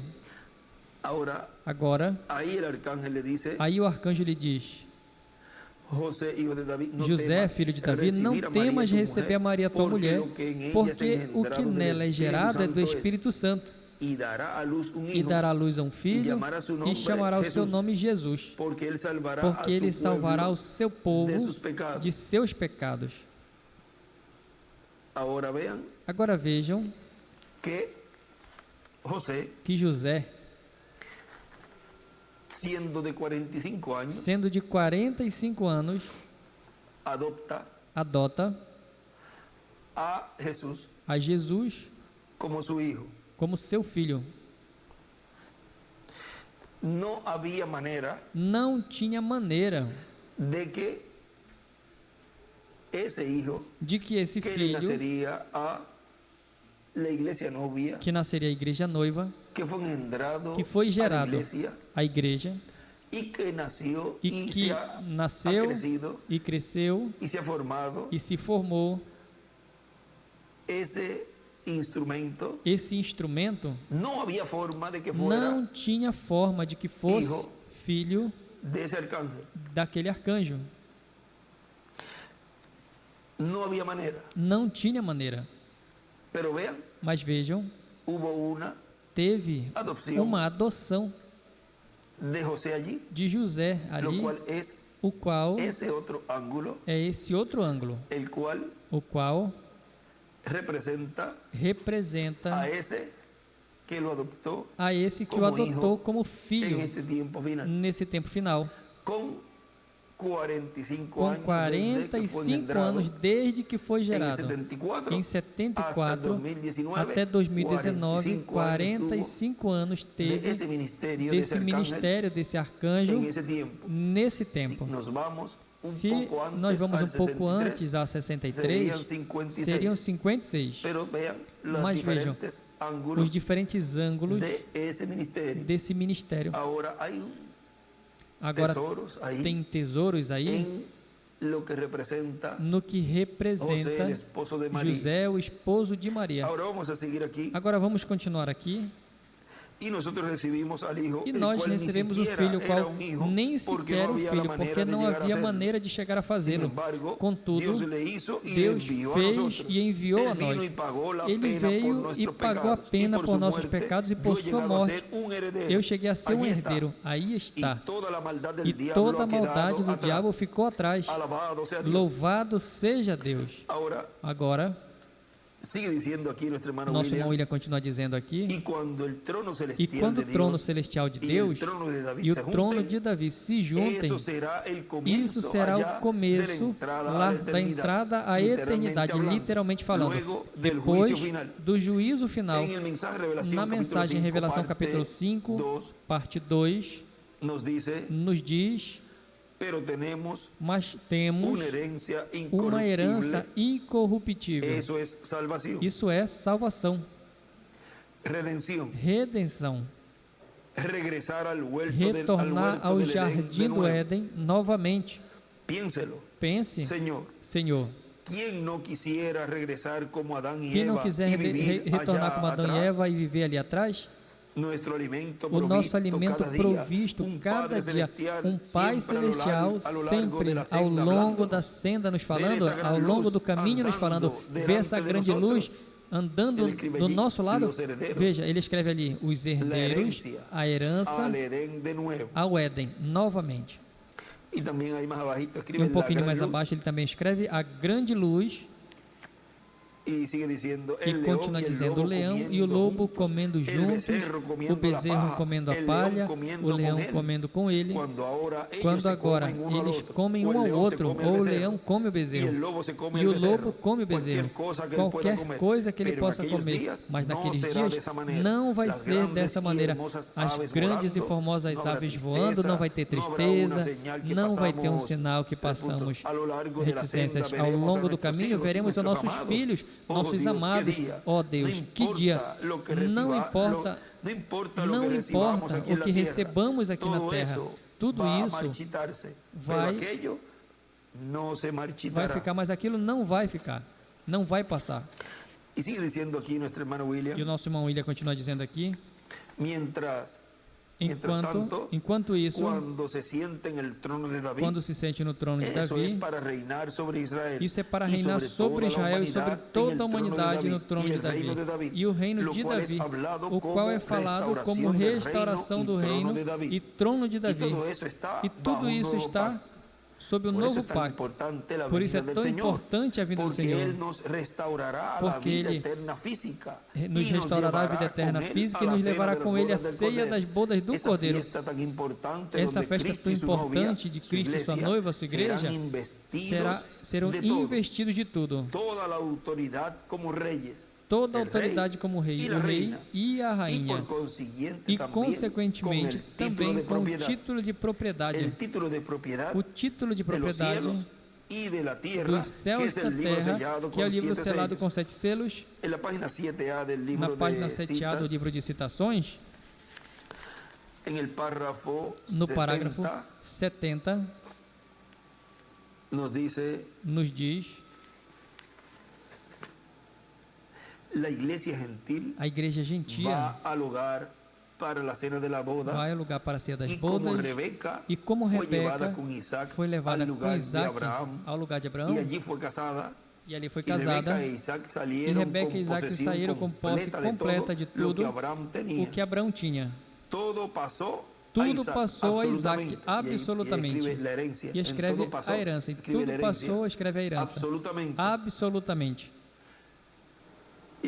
Agora, aí o arcanjo lhe diz: José, filho de Davi, não temas receber a Maria, tua mulher, porque o que nela é gerado é do Espírito Santo. E dará à luz a um filho e chamará o seu nome Jesus, porque ele salvará o seu povo de seus pecados. Agora vejam que José, sendo de 45 anos, adota a Jesus como seu filho. Não tinha maneira de que esse filho, que nasceria a igreja noiva, que foi gerado à igreja, e que nasceu e cresceu e se formou, esse instrumento não tinha forma de que fosse filho daquele arcanjo. Não tinha maneira. Mas vejam, teve uma adoção de José ali, o qual ese otro ángulo, é esse outro ângulo, o qual representa representa a ese que lo adoptó a esse que o adotou como filho nesse tempo final, com 45 com 45 anos desde que foi gerado. Em 74 até 2019, 45 anos teve desse ministério, desse arcanjo, nesse tempo. Se nós vamos um pouco antes, a 63, seriam 56. Mas vejam os diferentes ângulos desse ministério. Agora tem tesouros aí no que representa José, o esposo de Maria. Agora vamos continuar aqui. E nós recebemos o filho, qual nem sequer o filho, porque não havia maneira de chegar a fazê-lo. Contudo, Deus fez e enviou a nós. Ele veio e pagou a pena por nossos pecados e por sua morte. Eu cheguei a ser um herdeiro. Aí está. E toda a maldade do diabo ficou atrás. Louvado seja Deus. Agora, nosso irmão William continua dizendo aqui, e quando o trono celestial de Deus e o trono de Davi se juntem, isso será o começo lá da entrada à eternidade, literalmente falando. Depois do juízo final, na mensagem Revelação capítulo 5, parte 2, nos diz: mas temos uma herança incorruptível. Isso é salvação. Redenção. Retornar ao jardim do Éden novamente. Pense, Senhor, quem não quiser retornar como Adão e Eva e viver ali atrás? O nosso alimento provisto cada dia, um Pai Celestial sempre ao longo da senda nos falando, ao longo do caminho nos falando, vê essa grande luz andando do nosso lado. Veja, ele escreve ali, os herdeiros, a herança ao Éden, novamente. E um pouquinho mais abaixo ele também escreve a grande luz. E continua dizendo, o leão e o lobo comendo juntos, o bezerro comendo a palha, o leão comendo com ele. Quando agora eles comem um ao outro, ou o leão come o bezerro, e o lobo come o bezerro, qualquer coisa que ele possa comer, mas naqueles dias não vai ser dessa maneira. As grandes e formosas aves voando, não vai ter tristeza, não vai ter um sinal que passamos reticências. Ao longo do caminho veremos os nossos filhos, nossos amados. Ó Deus, que dia! Não importa o que recebamos aqui na terra, tudo isso vai ficar, mas aquilo não vai ficar, não vai passar. E o nosso irmão William continua dizendo aqui, enquanto isso, quando se sente no trono de Davi, isso é para reinar sobre Israel e sobre toda a humanidade no trono de Davi. E o reino de Davi, o qual é falado como restauração do reino e trono de Davi. E tudo isso está sob o novo pacto. Por isso é tão importante a vinda do Senhor, porque Ele nos restaurará a vida eterna física e nos levará com Ele à ceia das bodas do Cordeiro. Essa festa tão importante de Cristo e sua noiva, a sua igreja, serão investidos de tudo. Toda a autoridade como rei, o rei e a rainha, e consequentemente também com o título de propriedade, o título de propriedade dos céus e da terra, que é o livro selado com 7 selos. Na página 7A do livro de citações, no parágrafo 70, nos diz: a igreja gentil vai ao lugar para a ceia das bodas, e como Rebeca foi levada com Isaac ao lugar de Abraão, e ali foi casada, e Rebeca e Isaac saíram com posse completa de tudo o que Abraão tinha. tudo passou a Isaac, absolutamente. E escreve a herança. Em tudo passou, escreve a herança. Absolutamente. E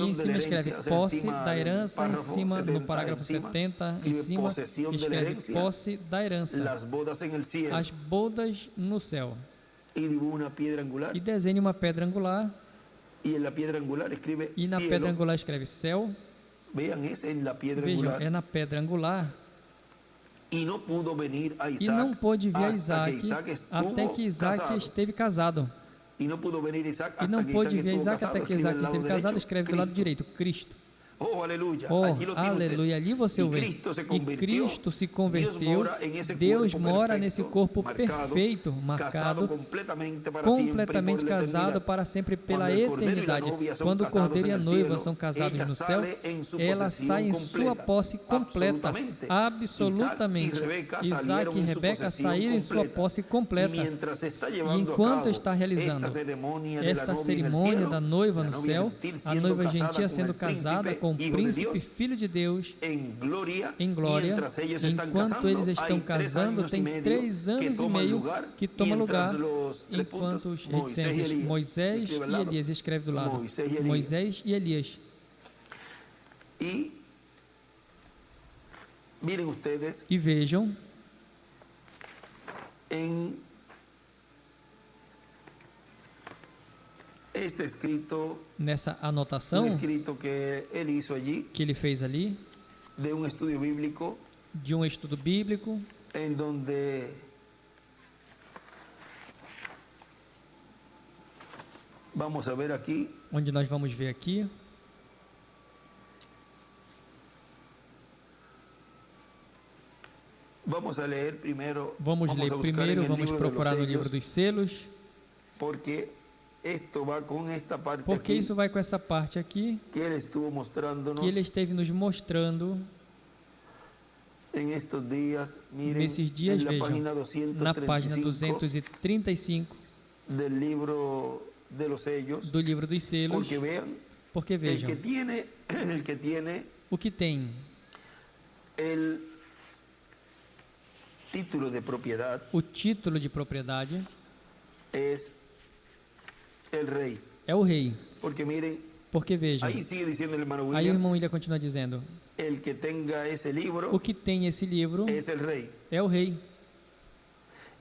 em cima escreve posse da herança, em cima, no parágrafo 70, em cima, escreve posse da herança. As bodas no céu. E desenha uma pedra angular. E na pedra angular escreve céu. Vejam, é na pedra angular. E não pôde vir a Isaac até que Isaac esteve casado. E não pôde vir a Isaac até que Isaac esteve casado, escreve do lado direito, Cristo. Oh, aleluia. Aleluia. Ali você o vê. E Cristo se converteu. Deus mora nesse corpo perfeito, marcado, completamente casado para sempre pela eternidade. Quando o cordeiro e a noiva são casados no céu, ela sai em sua posse completa, absolutamente. Isaac e Rebeca saíram em sua posse completa. E enquanto está realizando esta cerimônia da noiva no céu, a noiva gentia sendo casada com o príncipe, filho de Deus, em glória, enquanto eles estão casando, tem 3 anos e meio que toma lugar, enquanto os reticentes Moisés e Elias, escreve do lado, Moisés e Elias. E vejam, nessa anotação que ele fez ali, de um estudo bíblico, onde nós vamos ver aqui, vamos ler primeiro, vamos procurar no livro dos selos, porque isso vai com essa parte aqui, que ele esteve nos mostrando nesses dias, vejam, na página 235 do livro dos selos, porque vejam, o que tem o título de propriedade é o rei. Porque vejam, aí o irmão William continua dizendo, o que tem esse livro é o rei.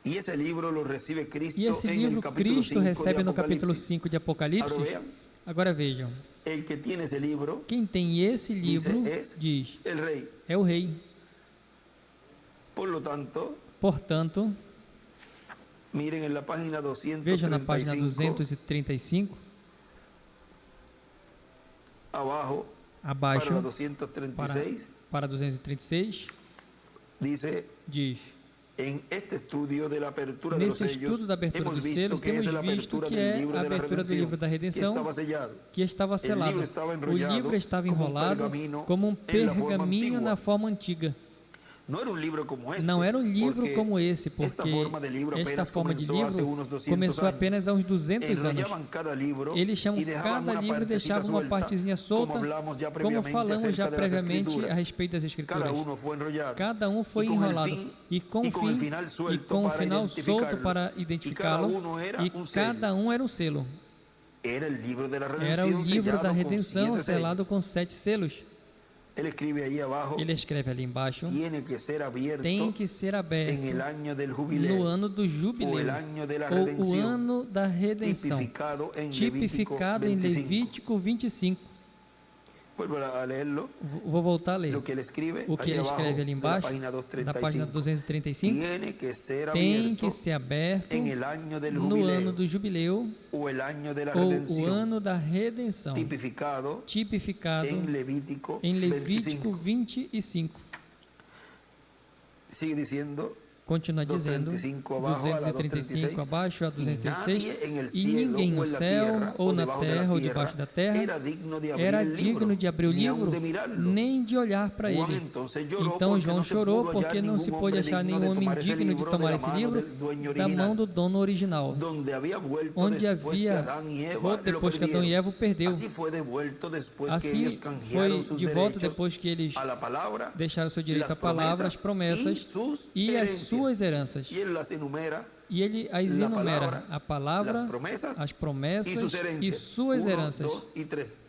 E esse livro Cristo recebe no capítulo 5 de Apocalipse. Agora vejam, quem tem esse livro diz, é o rei. Portanto, vejam na página 235, abaixo, para 236, diz, nesse estudo da abertura dos selos, temos visto que é a abertura do livro da redenção, que estava selado. O livro estava enrolado como um pergaminho na forma antiga. Não era um livro como esse, porque esta forma de livro começou apenas há uns 200 anos. Eles chamam cada livro e deixavam uma partezinha solta, como falamos já previamente a respeito das Escrituras. Cada um foi enrolado e com o final solto para identificá-lo, e cada um era um selo. Era o livro da redenção selado com 7 selos. Ele escreve ali embaixo, tem que ser aberto no ano do jubileu, ou o ano da redenção, tipificado em Levítico 25. Vou voltar a ler. O que ele escreve ali embaixo, na página 235, tem que ser aberto no ano do jubileu, ou o ano da redenção, tipificado em Levítico 25. Continua dizendo, 235 abaixo a 236, e ninguém no céu, ou na terra, ou debaixo da terra, era digno de abrir o livro, nem de olhar para ele. Então João chorou, porque não se pôde achar nenhum homem digno de tomar esse livro da mão do dono original, onde havia, depois que Adão e Eva o perdeu. Assim foi de volta depois que eles deixaram seu direito à palavra, as promessas e as suas heranças. E ele as enumera, a palavra, as promessas e suas heranças.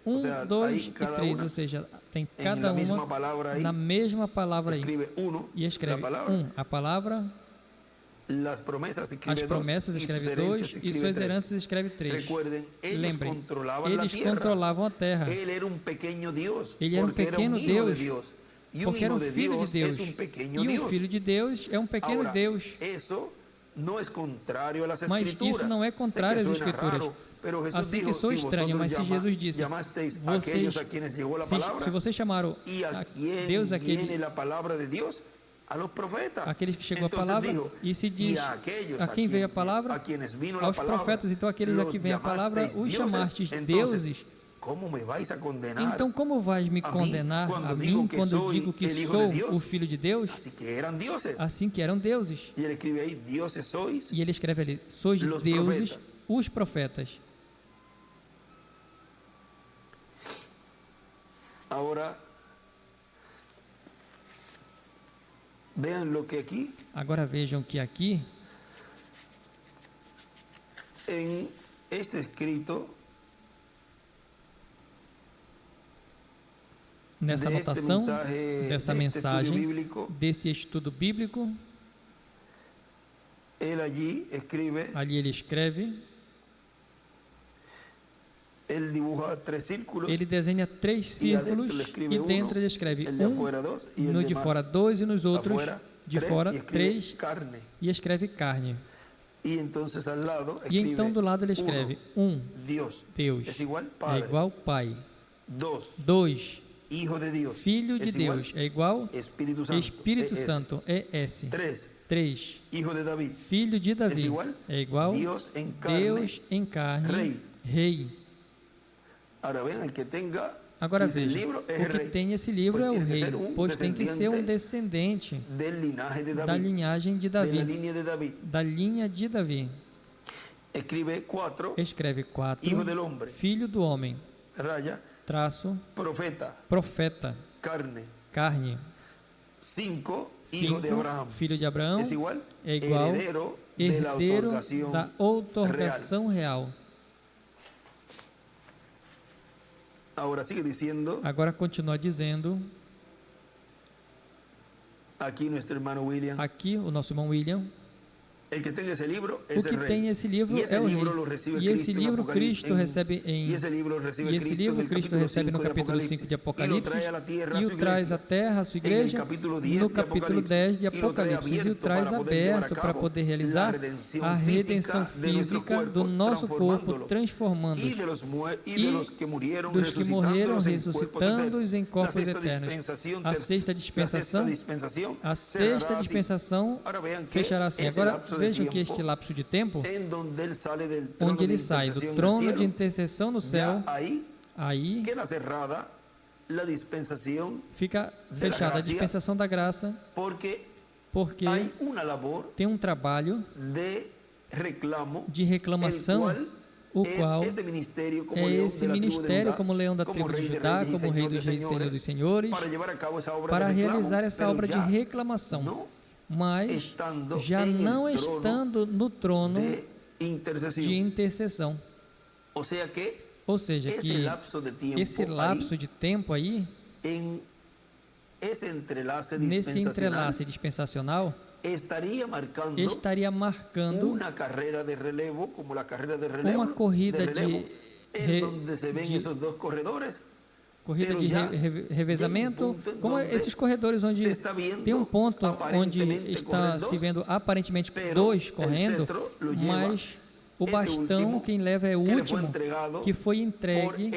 1, 2 e 3, ou seja, tem cada uma na mesma palavra aí. E escreve 1, a palavra, as promessas escreve 2 e suas heranças escreve 3. Lembrem, eles controlavam a terra. Ele era um pequeno Deus, porque era um filho de Deus. E um filho de Deus é um pequeno Deus. Mas isso não é contrário às Escrituras. Assim que sou estranho, mas se Jesus disse, se vocês chamaram Deus aqueles que chegou a palavra, e se diz a quem veio a palavra, aos profetas, então aqueles a que vem a palavra, os chamastes deuses. Então como vais me condenar a mim quando eu digo que sou o Filho de Deus? Assim que eram deuses. E ele escreve ali, sois deuses, os profetas. Agora vejam que aqui, nessa anotação, dessa mensagem, desse estudo bíblico, ali ele escreve, ele desenha 3 círculos e dentro ele escreve no de fora 2 e nos outros de fora 3 e escreve carne. E então do lado ele escreve 1, Deus, é igual Pai. 2, Filho de Deus, é igual Espírito Santo, é S. 3, Filho de Davi, é igual Deus em carne, Rei. Agora veja, o que tem esse livro é o rei, pois tem que ser um descendente da linhagem de Davi, da linha de Davi. Escreve 4, Filho do homem, traço, profeta, carne. 5, Filho de Abraão, é igual herdeiro da outorgação real. Agora continua dizendo, aqui o nosso irmão William, o que tem esse livro é o rei. E esse livro Cristo recebe no capítulo 5 de Apocalipse, e o traz à terra, a sua igreja, no capítulo 10 de Apocalipse, e o traz aberto para poder realizar a redenção física do nosso corpo, transformando-os, e dos que morreram, ressuscitando-os em corpos eternos. A sexta dispensação fechará assim. Agora, vejam que este lapso de tempo, onde ele sai do trono de intercessão no céu, aí fica fechada a dispensação da graça, porque tem um trabalho de reclamação, o qual é esse ministério como leão da tribo de Judá, como rei dos reis e senhor dos senhores, para realizar essa obra de reclamação. Mas já não estando no trono de intercessão. Ou seja, que esse lapso de tempo aí, nesse entrelace dispensacional, estaria marcando uma corrida de revezamento, como esses corredores onde tem um ponto onde está se vendo aparentemente 2 correndo, mas o bastão quem leva é o último, que foi entregue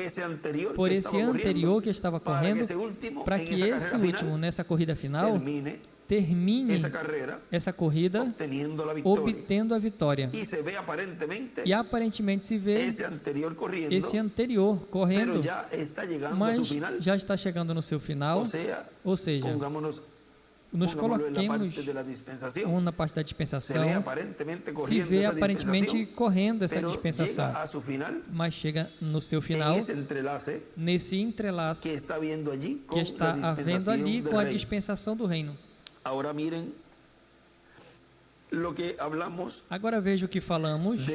por esse anterior que estava correndo, para que esse último, nessa corrida final, termine essa corrida obtendo a vitória. E aparentemente se vê esse anterior correndo, mas já está chegando no seu final. Ou seja, nos coloquemos na parte da dispensação, se vê aparentemente correndo essa dispensação, mas chega no seu final, nesse entrelaço que está havendo ali com a dispensação do reino. Agora veja o que falamos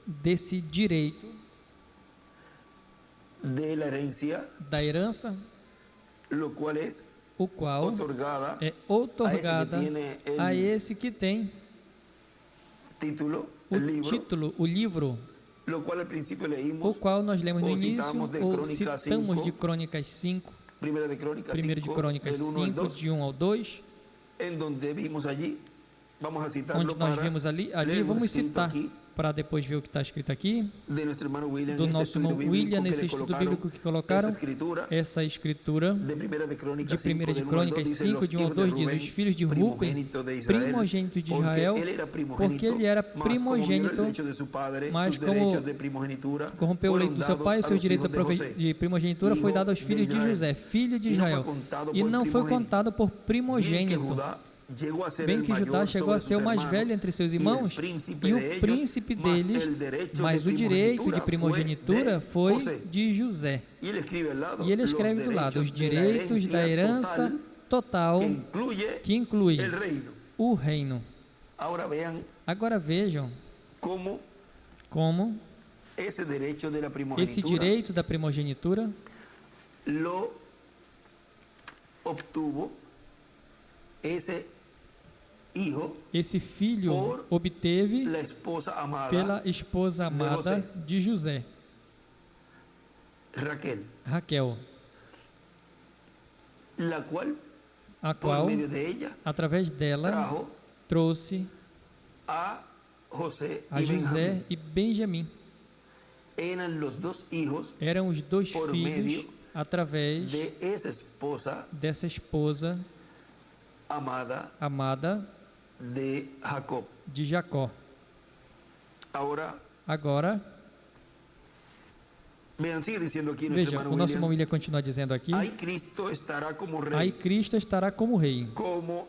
desse direito da herança, o qual é outorgada a esse que tem o título, o livro, o qual nós lemos no início, ou citamos de Crônicas 5, 1 de Crônicas 5, de 1 ao 2, onde nós vimos ali vamos citar, para depois ver o que está escrito aqui, do nosso irmão William, nesse estudo bíblico que colocaram, essa escritura de 1 de Crônicas 5, de 1 ao 2, diz: os filhos de Rúben, primogênito de Israel, porque ele era primogênito, mas como corrompeu o leito do seu pai, o seu direito de primogenitura foi dado aos filhos de José, filho de Israel, e não foi contado por primogênito. Bem que Judá chegou a ser o mais velho entre seus irmãos e o príncipe deles, mas o direito de primogenitura foi de José. E ele escreve do lado os direitos da herança total, que inclui o reino. Agora vejam como esse direito da primogenitura esse filho obteve pela esposa amada de José, Raquel, a qual, através dela, trouxe a José e Benjamim. Eram os dois filhos através dessa esposa amada de Jacó. Agora, veja, o nosso irmão William continua dizendo aqui: aí Cristo estará como rei, como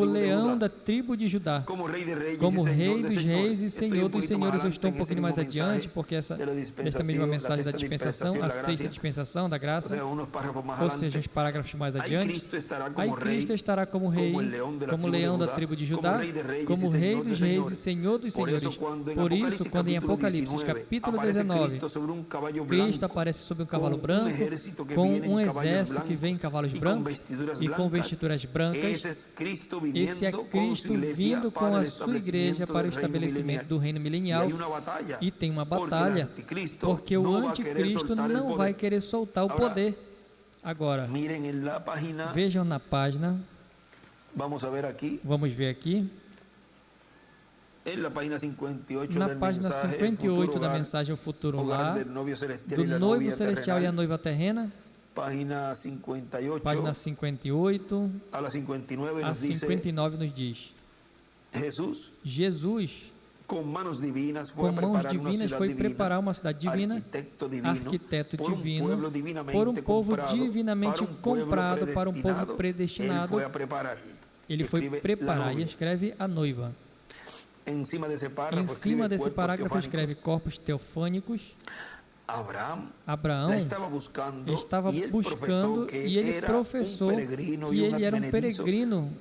o leão da tribo de Judá, como rei dos reis e senhor dos senhores. Eu estou um pouquinho mais adiante, porque esta mesma mensagem da dispensação, a sexta dispensação da graça, ou seja, os parágrafos mais adiante. Aí Cristo estará como rei, como leão da tribo de Judá, como rei dos reis e senhor dos senhores. Por isso, quando em Apocalipse, capítulo 19, Cristo aparece sobre um cavalo branco, com um exército que vem em cavalos brancos e com vestiduras brancas. Esse é Cristo vindo com a sua igreja para o estabelecimento do reino milenial. E tem uma batalha, porque o anticristo não vai querer soltar o poder. Agora, vejam na página, vamos ver aqui, na página 58 da mensagem O Futuro Lar, do noivo celestial e a noiva terrena, página 58, a 59 nos diz: Jesus, com mãos divinas, foi preparar uma cidade divina, arquiteto divino, por um povo divinamente comprado, para um povo predestinado. Ele foi preparar, e escreve a noiva. Em cima desse parágrafo escreve corpos teofânicos. Abraão estava buscando e ele professou que ele era um peregrino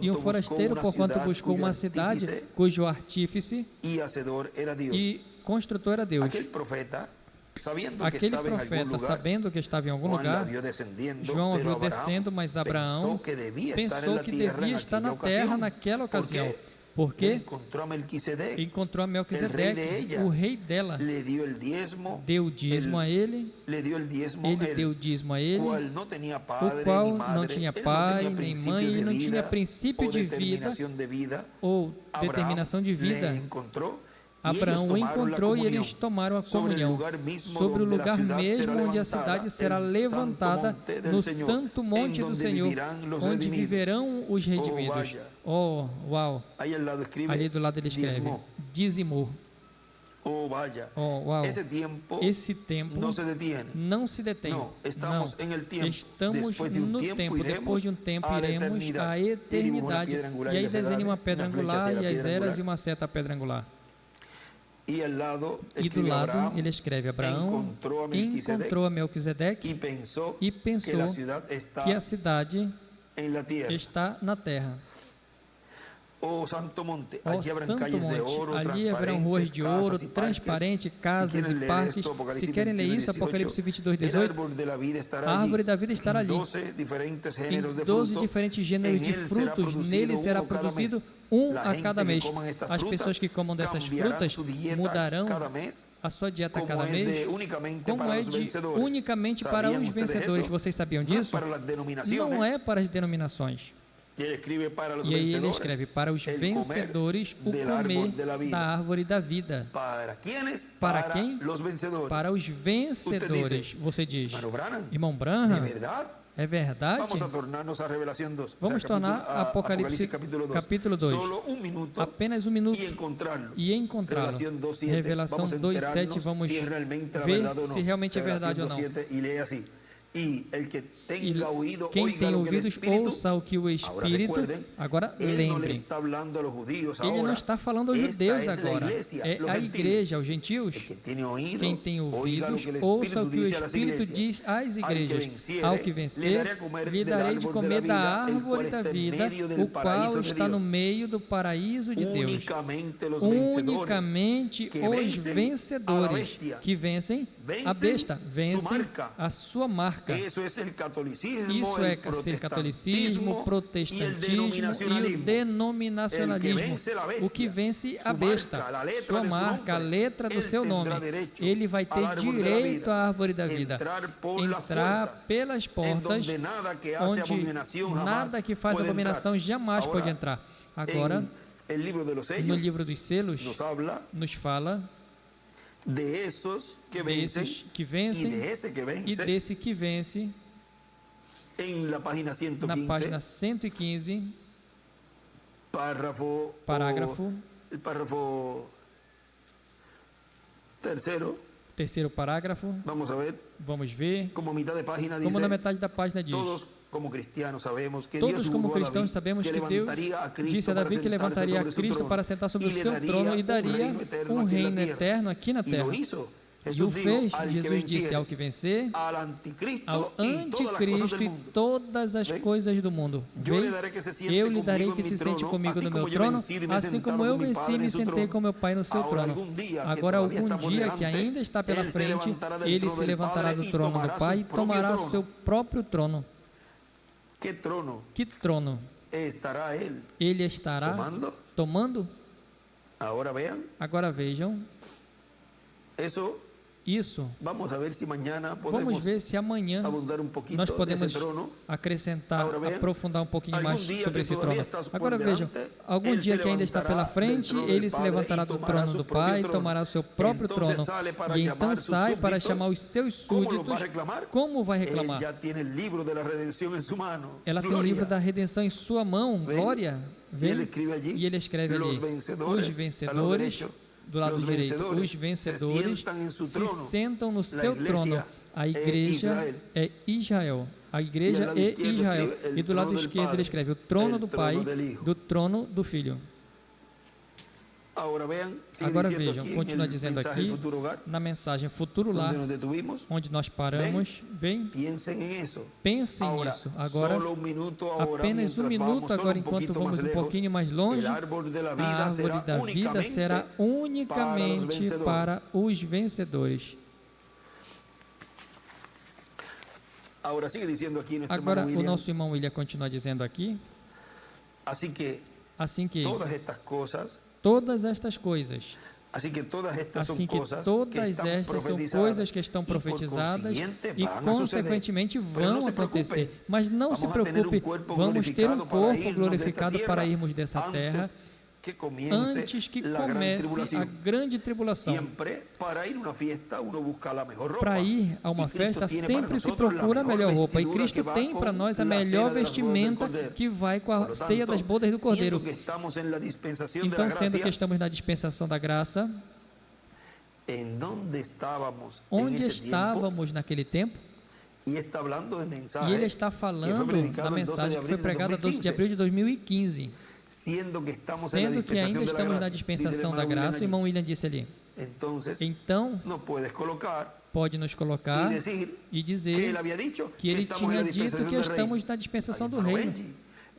e um forasteiro, porquanto buscou uma cidade cujo artífice e construtor era Deus. Aquele profeta, sabendo que estava em algum lugar, João o viu descendo, mas Abraão pensou que devia estar na terra naquela ocasião, porque encontrou a Melquisedeque, o rei dela, deu o dízimo a ele, deu o dízimo a ele, o qual não tinha pai nem mãe, ele não tinha princípio de vida ou determinação de vida. Abraão o encontrou e eles tomaram a comunhão sobre o lugar mesmo onde a cidade será levantada, no santo monte do Senhor, onde viverão os redimidos. Oh, uau! Ali do lado ele escreve: dizimou. Oh, uau! Esse tempo não se detém. Não, estamos no tempo. Depois de um tempo iremos à eternidade. E aí desenha uma pedra angular e as eras e uma seta pedra angular. E do lado ele escreve: Abraão encontrou a Melquisedeque e pensou que a cidade está na terra. O Santo Monte, ali haverão ruas de ouro, transparente, casas e partes. Se querem ler isso, Apocalipse 22, 18, a árvore da vida estará ali, em 12 diferentes gêneros de frutos, nele será produzido um a cada mês. As pessoas que comam dessas frutas mudarão a sua dieta a cada mês, como é de unicamente para os vencedores. Vocês sabiam disso? Não é para as denominações. E aí ele escreve: para os vencedores o comer da árvore da vida. Para quem? Para os vencedores. Você diz: irmão Branham, é verdade? Vamos tornar Apocalipse capítulo 2. Apenas um minuto e encontrá-lo. Revelação 2:7. Vamos ver se realmente é verdade ou não. E quem tem ouvidos, ouça o que o Espírito... Agora, lembrem, ele não está falando aos judeus agora, é a igreja, aos gentios. Quem tem ouvidos, ouça o que o Espírito diz às igrejas. Ao que vencer, lhe darei de comer da árvore da vida, o qual está no meio do paraíso de Deus. Unicamente os vencedores que vencem a besta, vencem a sua marca. Isso é ser catolicismo, protestantismo e o denominacionalismo. O que vence a besta, sua marca, a letra do seu nome. Ele vai ter direito à árvore da vida. Entrar pelas portas onde nada que faz abominação jamais pode entrar. Agora, no livro dos selos, nos fala desses que vencem e desse que vence. Na página 115, parágrafo terceiro parágrafo. Vamos ver. Como na metade da página diz: todos como cristãos sabemos que Deus disse a Davi que levantaria a Cristo para sentar sobre o seu trono e daria um reino eterno aqui na terra. E o fez. Jesus disse: ao que vencer, ao anticristo e todas as coisas do mundo. Eu lhe darei que se sente comigo no meu trono, assim como eu venci e me sentei com meu Pai no seu trono. Agora, algum dia que ainda está pela frente, ele se levantará do trono do Pai e tomará seu próprio trono. Que trono? Ele estará tomando? Agora vejam. Isso. Vamos ver se amanhã nós podemos acrescentar, aprofundar um pouquinho mais sobre esse trono. Agora vejam, algum dia que ainda está pela frente, ele se levantará do trono do Pai, tomará o seu próprio trono, e então sai para chamar os seus súditos. Como vai reclamar? Ela tem o livro da redenção em sua mão, glória. E ele escreve ali: os vencedores, do lado direito, os vencedores se sentam no seu trono. A igreja é Israel. A igreja é Israel. E do lado esquerdo ele escreve: o trono do Pai, do trono do Filho. Agora vejam, continua dizendo aqui, na mensagem Futuro Lar, onde nós paramos, bem, pensem nisso. Agora, apenas um minuto, agora enquanto vamos um pouquinho mais longe, a árvore da vida será unicamente para os vencedores. Agora, o nosso irmão William continua dizendo aqui, assim que todas estas coisas, todas estas são coisas que estão profetizadas e, consequentemente, vão acontecer. Mas não se preocupe, vamos ter um corpo glorificado para irmos dessa terra antes que comece a grande tribulação. Para ir a uma festa, sempre se procura a melhor roupa. E Cristo tem para nós a melhor vestimenta que vai com a ceia das bodas do Cordeiro. Então, sendo que estamos na dispensação da graça, onde estávamos naquele tempo? E ele está falando da mensagem que foi pregada 12 de abril de 2015. Sendo que ainda estamos na dispensação da graça, o irmão William disse ali. Então, pode nos colocar e dizer que ele tinha dito que estamos na dispensação do reino.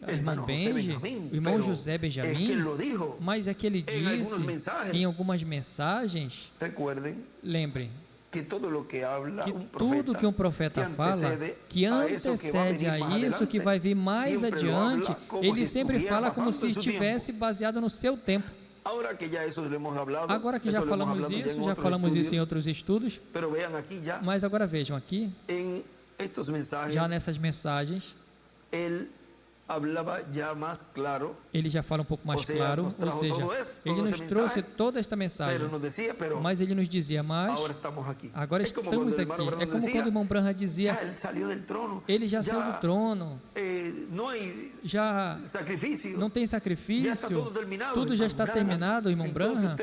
Irmão Benji, o irmão José Benjamin, mas é que ele disse em algumas mensagens, lembrem, que tudo que um profeta fala, que antecede a isso, que vai vir mais adiante, ele sempre fala como se estivesse baseado no seu tempo. Agora que já falamos isso em outros estudos, mas agora vejam aqui, já nessas mensagens, ele já fala um pouco mais claro, ou seja, ele nos trouxe toda esta mensagem, mas ele nos dizia, mas agora estamos aqui. É como quando o irmão Branham dizia, ele já saiu do trono, já não tem sacrifício, tudo já está terminado, irmão Branham.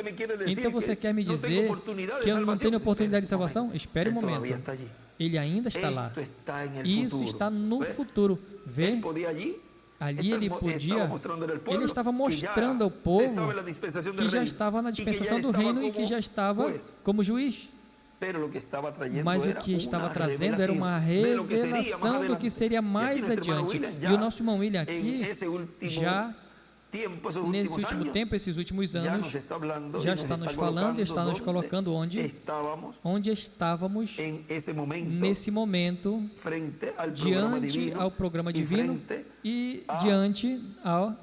Então você quer me dizer que eu não tenho oportunidade de salvação? Espere um momento, ele ainda está lá, isso está no futuro. Vê? Ali ele podia, ele estava mostrando ao povo que já estava na dispensação do reino e que já estava como juiz. Mas o que estava trazendo era uma revelação do que seria mais adiante. E o nosso irmão William aqui, já nesse último tempo, esses últimos anos, já está nos falando e está nos colocando onde estávamos nesse momento, diante ao programa divino e diante ao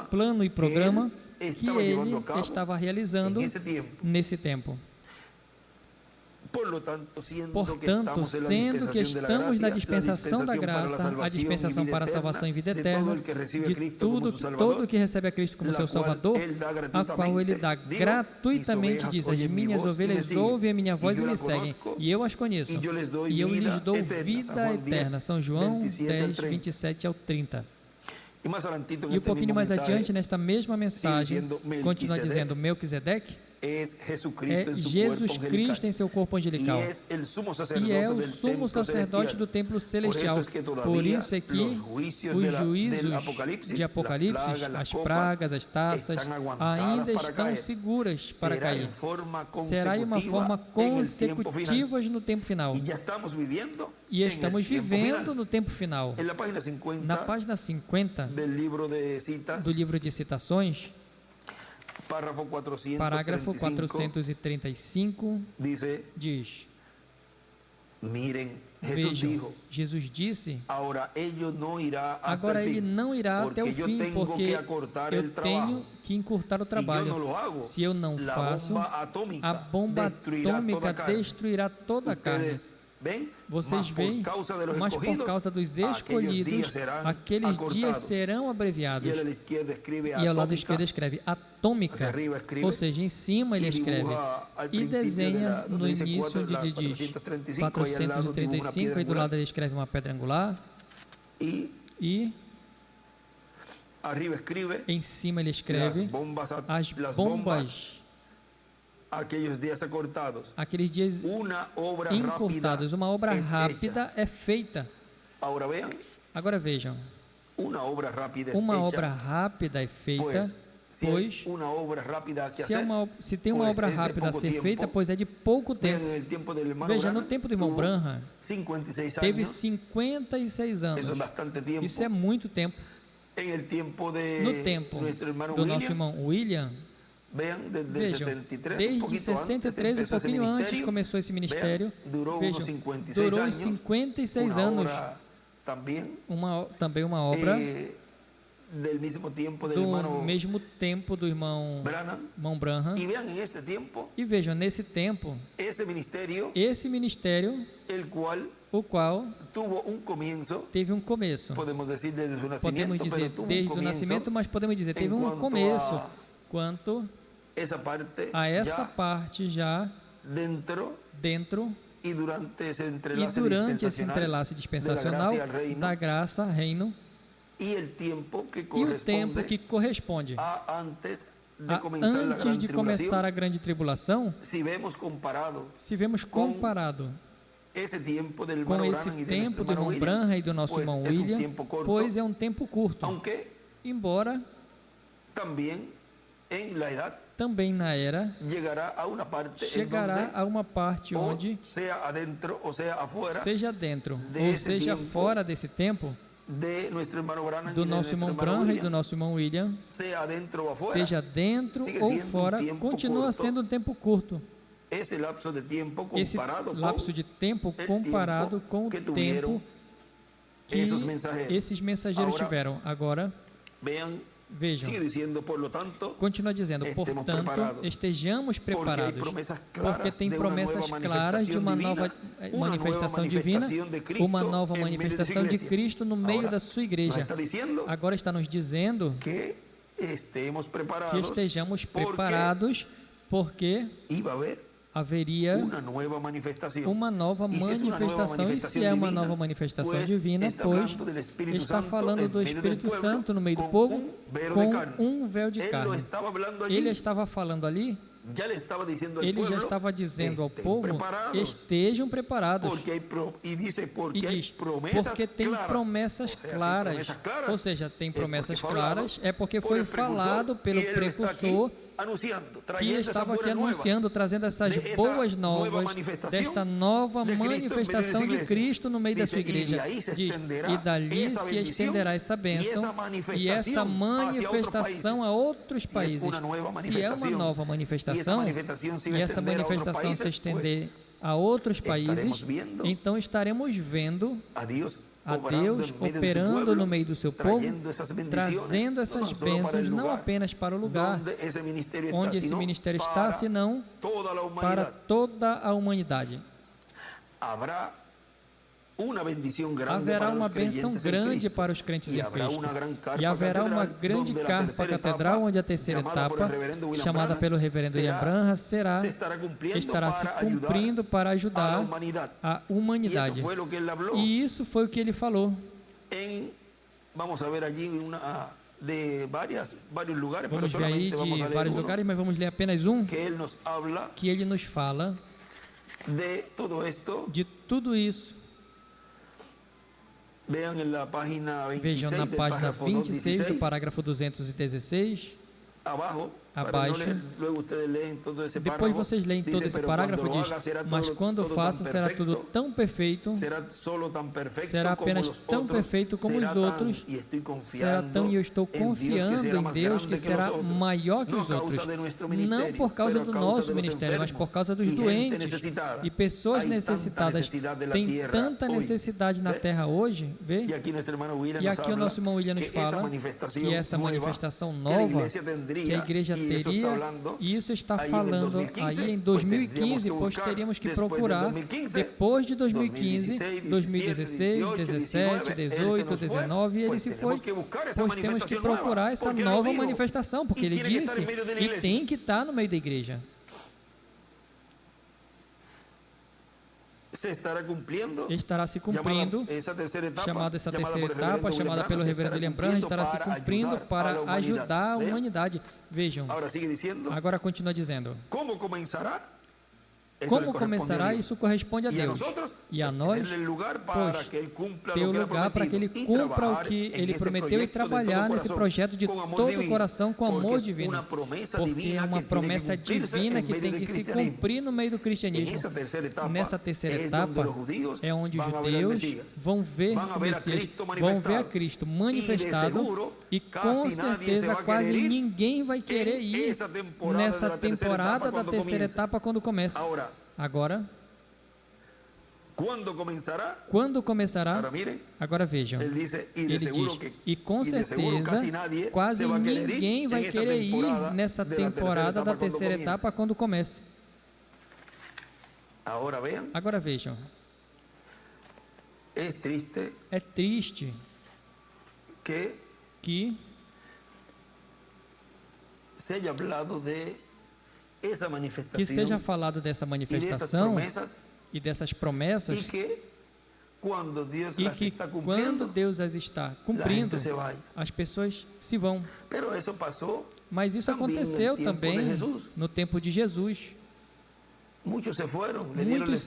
plano e programa que ele estava realizando nesse tempo. Portanto, sendo que estamos na dispensação da graça, a dispensação para a salvação e vida eterna, de todo que recebe a Cristo como seu Salvador, a qual ele dá gratuitamente, diz, as minhas ovelhas ouvem a minha voz e me seguem, e eu as conheço, e eu lhes dou vida eterna. São João 10, 27 ao 30. E um pouquinho mais adiante, nesta mesma mensagem, continua dizendo, Melquisedeque é Jesus Cristo em seu corpo angelical e é o sumo sacerdote do templo celestial. Por isso é que os juízos de Apocalipse, as pragas, as taças, ainda estão seguras para cair. Será em uma forma consecutiva no tempo final. E estamos vivendo no tempo final. Na página 50 do livro de citações, parágrafo 435, diz, vejam, Jesus disse, agora ele não irá até o fim, porque eu tenho que encurtar o trabalho. Se eu não faço, a bomba atômica destruirá toda a carne. Vocês veem, mas por causa dos escolhidos, aqueles dias serão abreviados. E ao lado esquerdo escreve atômica, ou seja, em cima ele escreve e desenha no início onde ele diz 435, e do lado ele escreve uma pedra angular e em cima ele escreve as bombas, aqueles dias encurtados, uma obra rápida é feita. Agora vejam, uma obra rápida é feita, pois se tem uma obra rápida a ser feita, pois é de pouco tempo. Veja, no tempo do irmão Branham, teve 56 anos. Isso é muito tempo. No tempo do nosso irmão William, vejam, desde 63, um pouquinho antes começou esse ministério, vejam, durou 56 anos, também uma obra del mismo tiempo del do hermano mesmo tempo do irmão Branham. Y vean en este tiempo, E vejam, nesse tempo, ese ministerio, esse ministério, o qual tuvo un comienzo, teve um começo. podemos decir desde su Podemos nacimiento, dizer pero tuvo desde un o comienzo nascimento, mas podemos dizer teve um começo quanto esa parte a essa ya parte já dentro e durante esse durante entrelace esse dispensacional da graça ao reino e o tempo que corresponde a antes de começar a grande tribulação. Se vemos comparado esse tempo com esse tempo do irmão Branham e do nosso irmão William, pois é um tempo curto, embora também na era chegará a uma parte onde, seja dentro ou seja fora desse tempo, do nosso irmão Branham e do nosso irmão William, seja dentro ou fora, continua sendo um tempo curto. Esse lapso de tempo comparado com o tempo que esses mensageiros tiveram. Agora, vejam, continua dizendo, portanto, estejamos preparados, porque tem promessas claras de uma nova manifestação divina, uma nova manifestação de Cristo no meio da sua igreja. Agora está nos dizendo que estejamos preparados, porque haveria uma nova manifestação. E se é uma nova manifestação divina, pois está falando do Espírito Santo no meio do povo com um véu de carne. Ele estava falando ali, ele já estava dizendo ao povo, estejam preparados. E diz, porque tem promessas claras. Ou seja, tem promessas claras, é porque foi falado pelo precursor, que estava aqui anunciando, trazendo essas boas novas, desta nova manifestação de Cristo no meio da sua igreja. Diz, e dali se estenderá essa bênção e essa manifestação a outros países. Se é uma nova manifestação, e essa manifestação se estender a outros países, então estaremos vendo a Deus operando no meio do seu povo, trazendo essas bênçãos não apenas para o lugar onde esse ministério está, senão para toda a humanidade. Haverá uma bênção grande para os crentes em Cristo. E haverá uma grande carpa catedral, onde a terceira etapa, chamada pelo reverendo William Branham, estará se cumprindo para ajudar a humanidade. E isso foi o que ele falou. Vamos ver aí de vários lugares, mas vamos ler apenas um, que ele nos fala de tudo isso. Vejam na página 26 do parágrafo 216. Abaixo, depois vocês leem todo esse parágrafo, diz, mas quando faça será tudo tão perfeito, será apenas tão perfeito como os outros, será tão, e eu estou confiando em Deus que será maior que os outros, não por causa do nosso ministério, mas por causa dos doentes e pessoas necessitadas. Tem tanta necessidade na terra hoje, vê? E aqui o nosso irmão William nos fala que essa manifestação nova que a igreja teria, e isso está falando aí em 2015, pois teríamos que procurar depois de 2015, 2016, 17, 18, 19, e ele se foi, pois temos que procurar essa nova manifestação, porque ele disse, e tem que estar no meio da igreja. Estará se cumprindo, chamada essa terceira etapa, chamada pelo reverendo William Branham, estará se cumprindo para ajudar a humanidade. Vejam, agora continua dizendo, como começará, isso corresponde a Deus e a nós, pois tem o lugar para que Ele cumpra o que Ele prometeu e trabalhar nesse projeto de todo o coração com amor divino, porque é uma promessa divina que tem que se cumprir no meio do cristianismo. Nessa terceira etapa é onde os judeus vão ver o Messias, vão ver a Cristo manifestado, e com certeza quase ninguém vai querer ir nessa temporada da terceira etapa quando começa. Agora, Quando começará? Agora vejam. Ele diz, e com certeza quase ninguém vai querer ir nessa temporada da terceira etapa quando comece. Agora vejam. É triste que seja falado dessa manifestação e dessas promessas, e que quando Deus as está cumprindo, as pessoas se vão. Mas isso aconteceu também no tempo de Jesus. Muitos se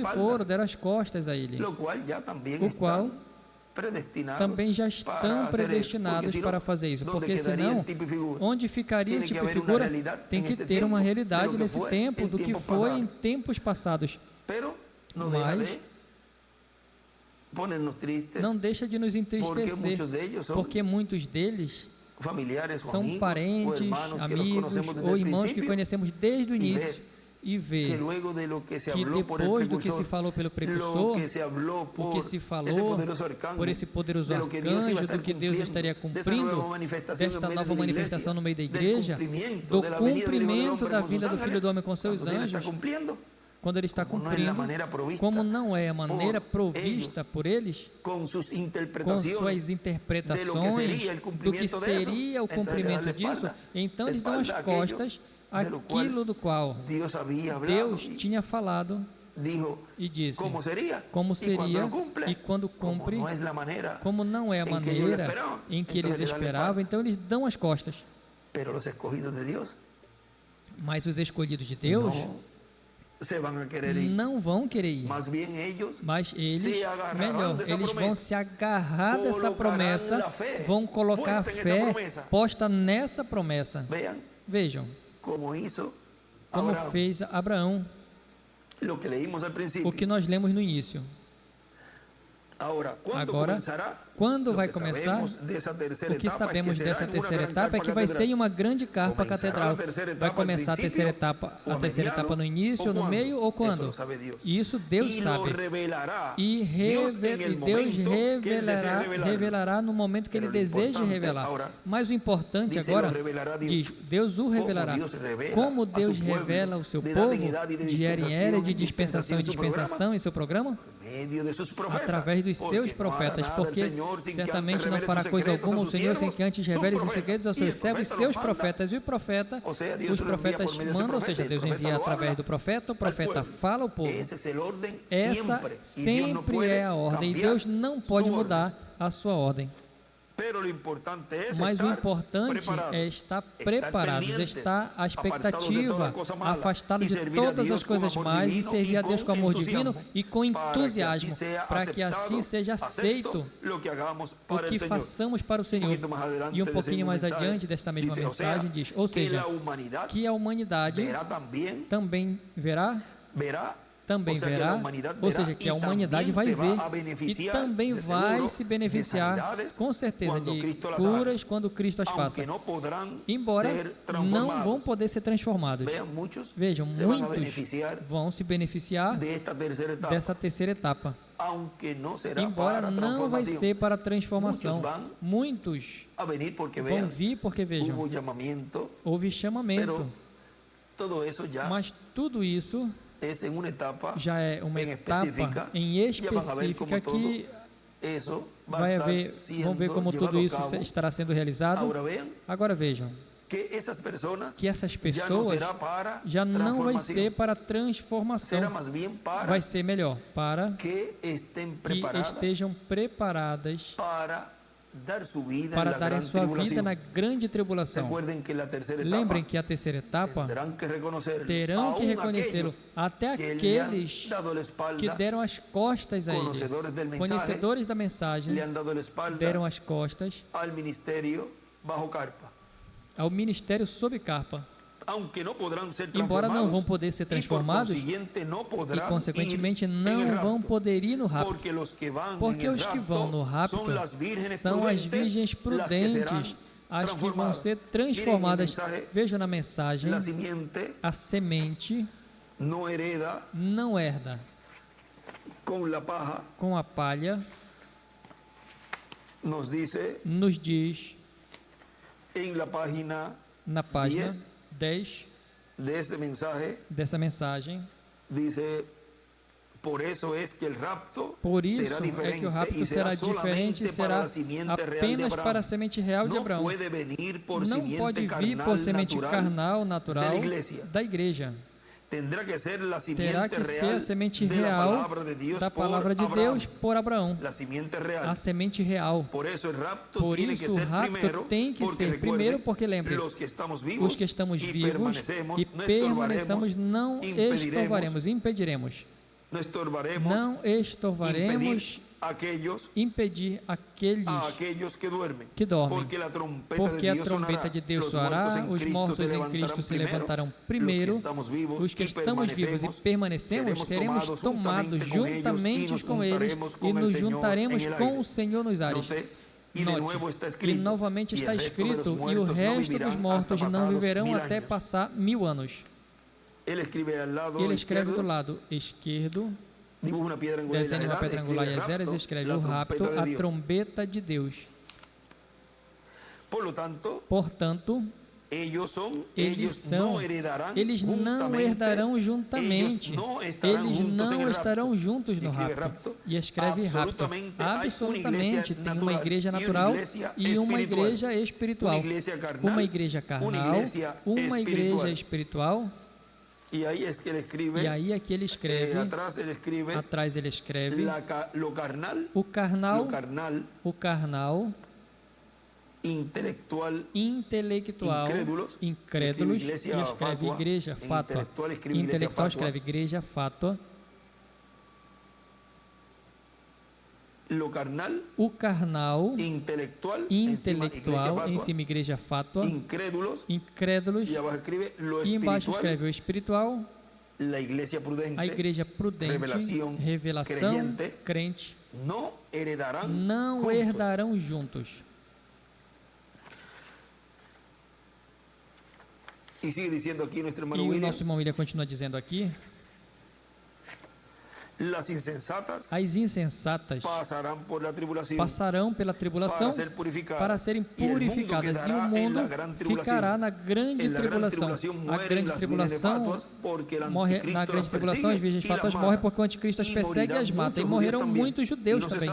foram, deram as costas a Ele, o qual também já estão predestinados para fazer isso, porque senão, onde ficaria o tipo e figura? Tem que ter uma realidade nesse tempo do que foi em tempos passados. Mas não deixa de nos entristecer, porque muitos deles são parentes, amigos ou irmãos que conhecemos desde o início, e ver que depois do que se falou pelo precursor, o que se falou por esse poderoso arcanjo, do que Deus estaria cumprindo, desta nova manifestação no meio da igreja, do cumprimento da vinda do Filho do Homem com seus anjos, quando Ele está cumprindo, como não é a maneira provista por eles, com suas interpretações do que seria o cumprimento disso, então eles dão as costas aquilo do qual Deus tinha falado e disse como seria, e quando cumpre, como não é a maneira em que eles esperavam, então eles dão as costas. Mas os escolhidos de Deus não vão querer ir, mas eles, melhor, eles vão se agarrar dessa promessa, vão colocar a fé posta nessa promessa. Vejam como fez Abraão, o que nós lemos no início. Agora, quando vai começar? O que sabemos dessa terceira etapa é que vai ser em uma grande carpa catedral. Vai começar a terceira etapa no início, no meio ou quando? Isso Deus sabe. E Deus revelará no momento que Ele deseja revelar. Mas o importante agora, diz, Deus o revelará. Como Deus revela o seu povo, de era em era, de dispensação em dispensação em seu programa? Através dos seus profetas, porque certamente não fará coisa alguma o Senhor sem que antes revele os segredos aos seus servos e seus profetas. E os profetas mandam, ou seja, Deus envia através do profeta, o profeta fala ao povo. Essa sempre é a ordem, e Deus não pode mudar a sua ordem. Mas o importante é estar preparados, estar à expectativa, afastado de todas as coisas mais e servir a Deus com amor divino e com entusiasmo, para que assim seja aceito o que façamos para o Senhor. E um pouquinho mais adiante desta mesma mensagem diz, ou seja, que a humanidade também verá, ou seja, que a humanidade vai ver e também vai se beneficiar, com certeza, de curas quando Cristo as faça. Embora não vão poder ser transformados. Vejam, muitos vão se beneficiar dessa terceira etapa. Embora não vai ser para transformação. Muitos vão vir porque, vejam, houve chamamento. Mas tudo isso já é uma etapa em específica que vai haver, vamos ver como tudo isso estará sendo realizado. Agora vejam, que essas pessoas já não vai ser para transformação, vai ser melhor para que estejam preparadas para darem sua vida na grande tribulação. Lembrem que a terceira etapa terão que reconhecê-lo, até aqueles que deram as costas a Ele, conhecedores da mensagem, deram as costas ao ministério sob carpa. Embora não vão poder ser transformados e, consequentemente, não vão poder ir no rapto, porque os que vão no rapto são as virgens prudentes, as que vão ser transformadas. Vejam na mensagem, a semente não herda com a palha, nos diz na página 10 dessa mensagem, por isso é que o rapto será diferente e será apenas para a semente real de Abraão. Não pode vir por semente carnal, natural da igreja. Terá que ser a semente real da palavra de Deus por Abraão, a semente real. Por isso o rapto tem que ser primeiro, porque lembre, os que estamos vivos e permanecemos, não estorvaremos, impediremos. Não estorvaremos impedir aqueles que dormem, porque a trombeta de Deus soará, os mortos em Cristo se levantarão primeiro, os que estamos vivos e permanecemos seremos tomados juntamente com eles e nos juntaremos com o Senhor nos ares. Note, e novamente está escrito, e o resto dos mortos não viverão até passar 1000 anos. Ele escreve do lado esquerdo, desenha uma pedra angular e as eras, escreve o rapto, a trombeta de Deus. Portanto, eles não herdarão juntamente, eles não estarão juntos no rapto. E escreve rapto. Absolutamente, tem uma igreja natural e uma igreja espiritual. Uma igreja carnal, uma igreja espiritual. E aí é que ele escreve, atrás ele escreve, o carnal, intelectual, incrédulos, e escreve igreja fátua. Intelectual escreve igreja fátua. O carnal, intelectual, em cima igreja fátua, incrédulos, e embaixo escreve o espiritual, a igreja prudente, revelação, crente, não herdarão juntos. E o nosso irmão William continua dizendo aqui, as insensatas passarão pela tribulação para serem purificadas, e o mundo ficará na grande tribulação. A grande tribulação morre, na grande tribulação as virgens fatas morrem porque o anticristo as persegue e as mata, e morreram muitos judeus também.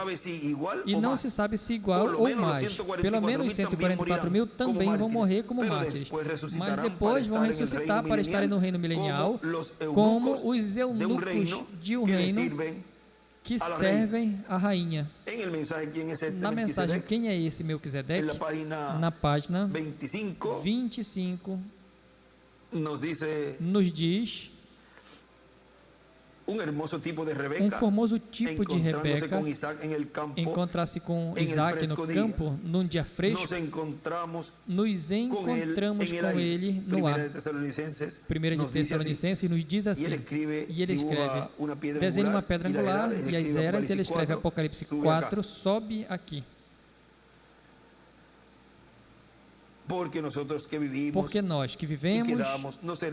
E não se sabe se igual ou mais. Pelo menos 144 mil também vão morrer como mártires, mas depois vão ressuscitar para estarem no reino milenial como os eunucos de um reino que servem a rainha. Na mensagem, quem é esse Melquisedeque? Na página 25, nos diz um formoso tipo de Rebeca encontrar-se com Isaac no campo num dia fresco. Nos encontramos com ele no ar. 1 de Tessalonicenses nos diz assim, e ele escreve, desenha uma pedra angular e as eras, ele escreve Apocalipse 4, sobe aqui. Porque nós que vivemos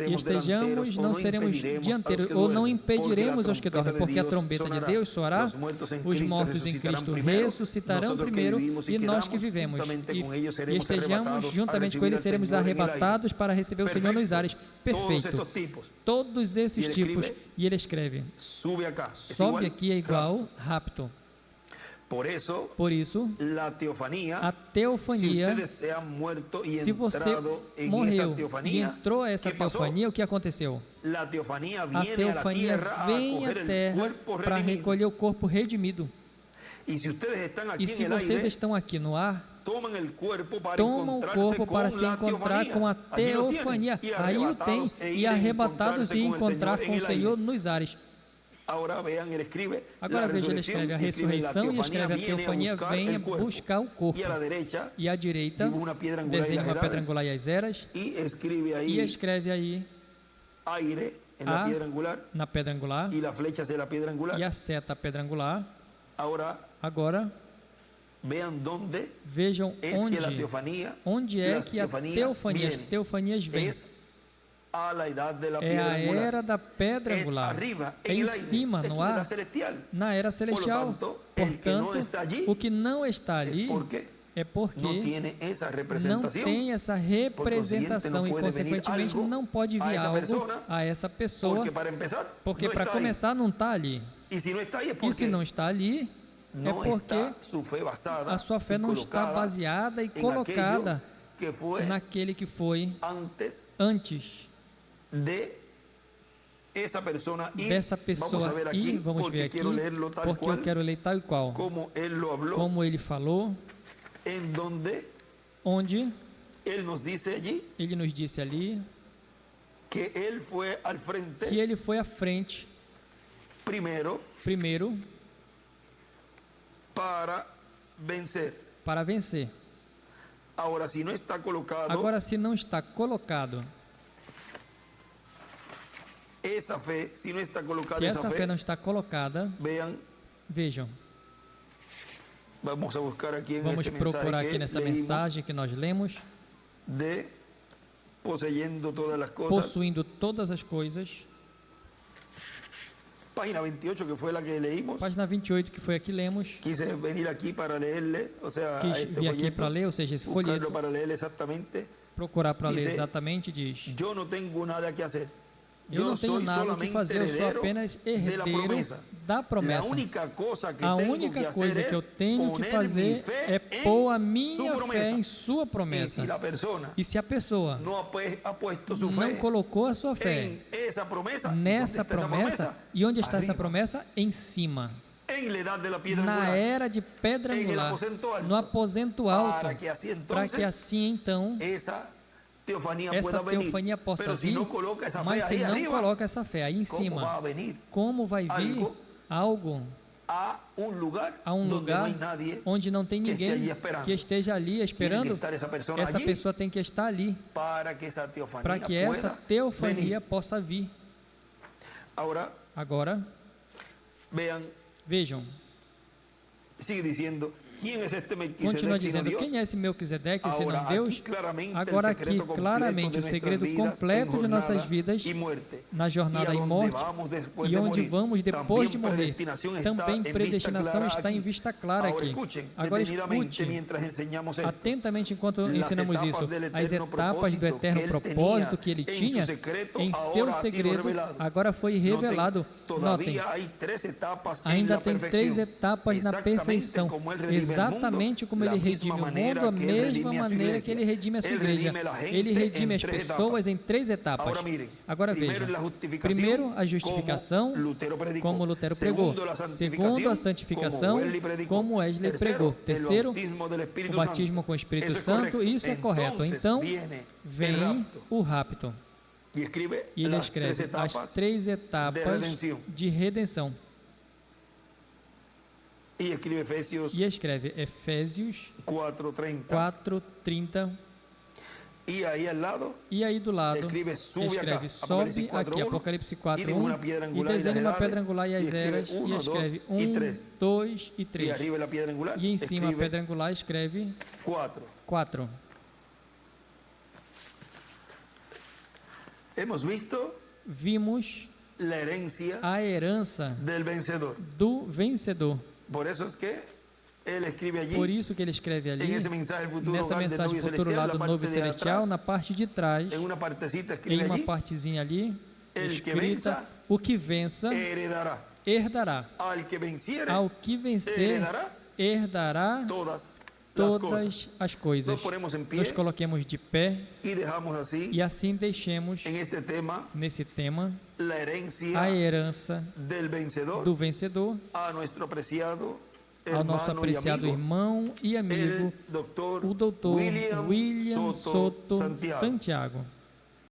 e estejamos, não seremos dianteiros, ou não impediremos aos que dormem, porque a trombeta de Deus soará, os mortos em Cristo ressuscitarão primeiro, e nós que vivemos e estejamos juntamente com eles, seremos arrebatados para receber o Senhor nos ares. Perfeito. Todos esses tipos, e ele escreve, sobe aqui é igual rapto. Por isso, a teofania, se você morreu e entrou essa teofania, o que aconteceu? A teofania vem à terra para recolher o corpo redimido. E se vocês estão aqui no ar, tomam o corpo para se encontrar com a teofania. Aí o tem, e arrebatados e encontrar com o Senhor nos ares. Agora veja, ele escreve a ressurreição e escreve a teofania, venha buscar o corpo. E à direita, desenha uma pedra angular e as eras, e escreve aí na pedra angular, e a seta a pedra angular. Agora, vejam onde é que a teofania, as teofanias vêm. É a era da pedra angular. É em cima, no ar, na era celestial. Portanto, o que não está ali é porque não tem essa representação e, consequentemente, não pode vir algo a essa pessoa, porque, para começar, não está ali. E se não está ali, é porque a sua fé não está baseada e colocada naquele que foi antes dessa pessoa. E vamos ver aqui, porque eu quero ler tal e qual, como ele falou, onde ele nos disse ali que ele foi à frente primeiro para vencer. Agora, se não está colocado essa fé, se essa fé não está colocada, vejam, vamos procurar aqui nessa mensagem que nós lemos, possuindo todas as coisas. Página 28, que foi a que leímos. Página 28, que foi a que lemos. Quis vir aqui para ler, ou seja, esse folheto. Procurar para ler exatamente, diz: eu não tenho nada que fazer. Eu não tenho nada que fazer, eu sou apenas herdeiro da promessa. A única coisa que eu tenho que fazer é pôr a minha fé em sua promessa. E se a pessoa não colocou a sua fé nessa promessa, e onde está essa promessa? Em cima. Na era de pedra angular, no aposento alto, para que assim então essa teofania possa vir, mas se não coloca essa fé aí em cima, como vai vir algo a um lugar onde não tem ninguém que esteja ali esperando? Essa pessoa tem que estar ali para que essa teofania possa vir. Agora, vejam, continua dizendo, quem é esse Melquisedeque, esse não Deus? Agora aqui, claramente, o segredo completo de nossas vidas na jornada em morte e onde vamos depois de morrer. Também predestinação está em vista clara aqui. Agora escute atentamente enquanto ensinamos isso. As etapas do eterno propósito que ele tinha em seu segredo agora foi revelado. Notem, ainda tem 3 etapas na perfeição. Exatamente como ele redime o mundo, a mesma maneira que ele redime a sua igreja. Ele redime as pessoas em 3 etapas. Agora veja, primeiro a justificação, como Lutero pregou. Segundo, a santificação, como Wesley pregou. Terceiro, o batismo com o Espírito Santo. Isso é correto. Então, vem o rapto. E ele escreve as 3 etapas de redenção. E escreve Efésios 4:30. E aí do lado escreve sobe aqui Apocalipse 4:1 e desenha uma pedra angular e as eras e escreve 1, 2 e 3. E em cima a pedra angular escreve 4. Vimos a herança do vencedor. Por isso que ele escreve ali, nessa mensagem futuro lá do novo celestial, na parte de trás, em uma partezinha ali, escrita, o que vença, herdará. Ao que vencer, herdará todas as coisas. Nos coloquemos de pé e assim deixemos nesse tema a herança do vencedor ao nosso apreciado irmão e amigo, o doutor William Soto Santiago.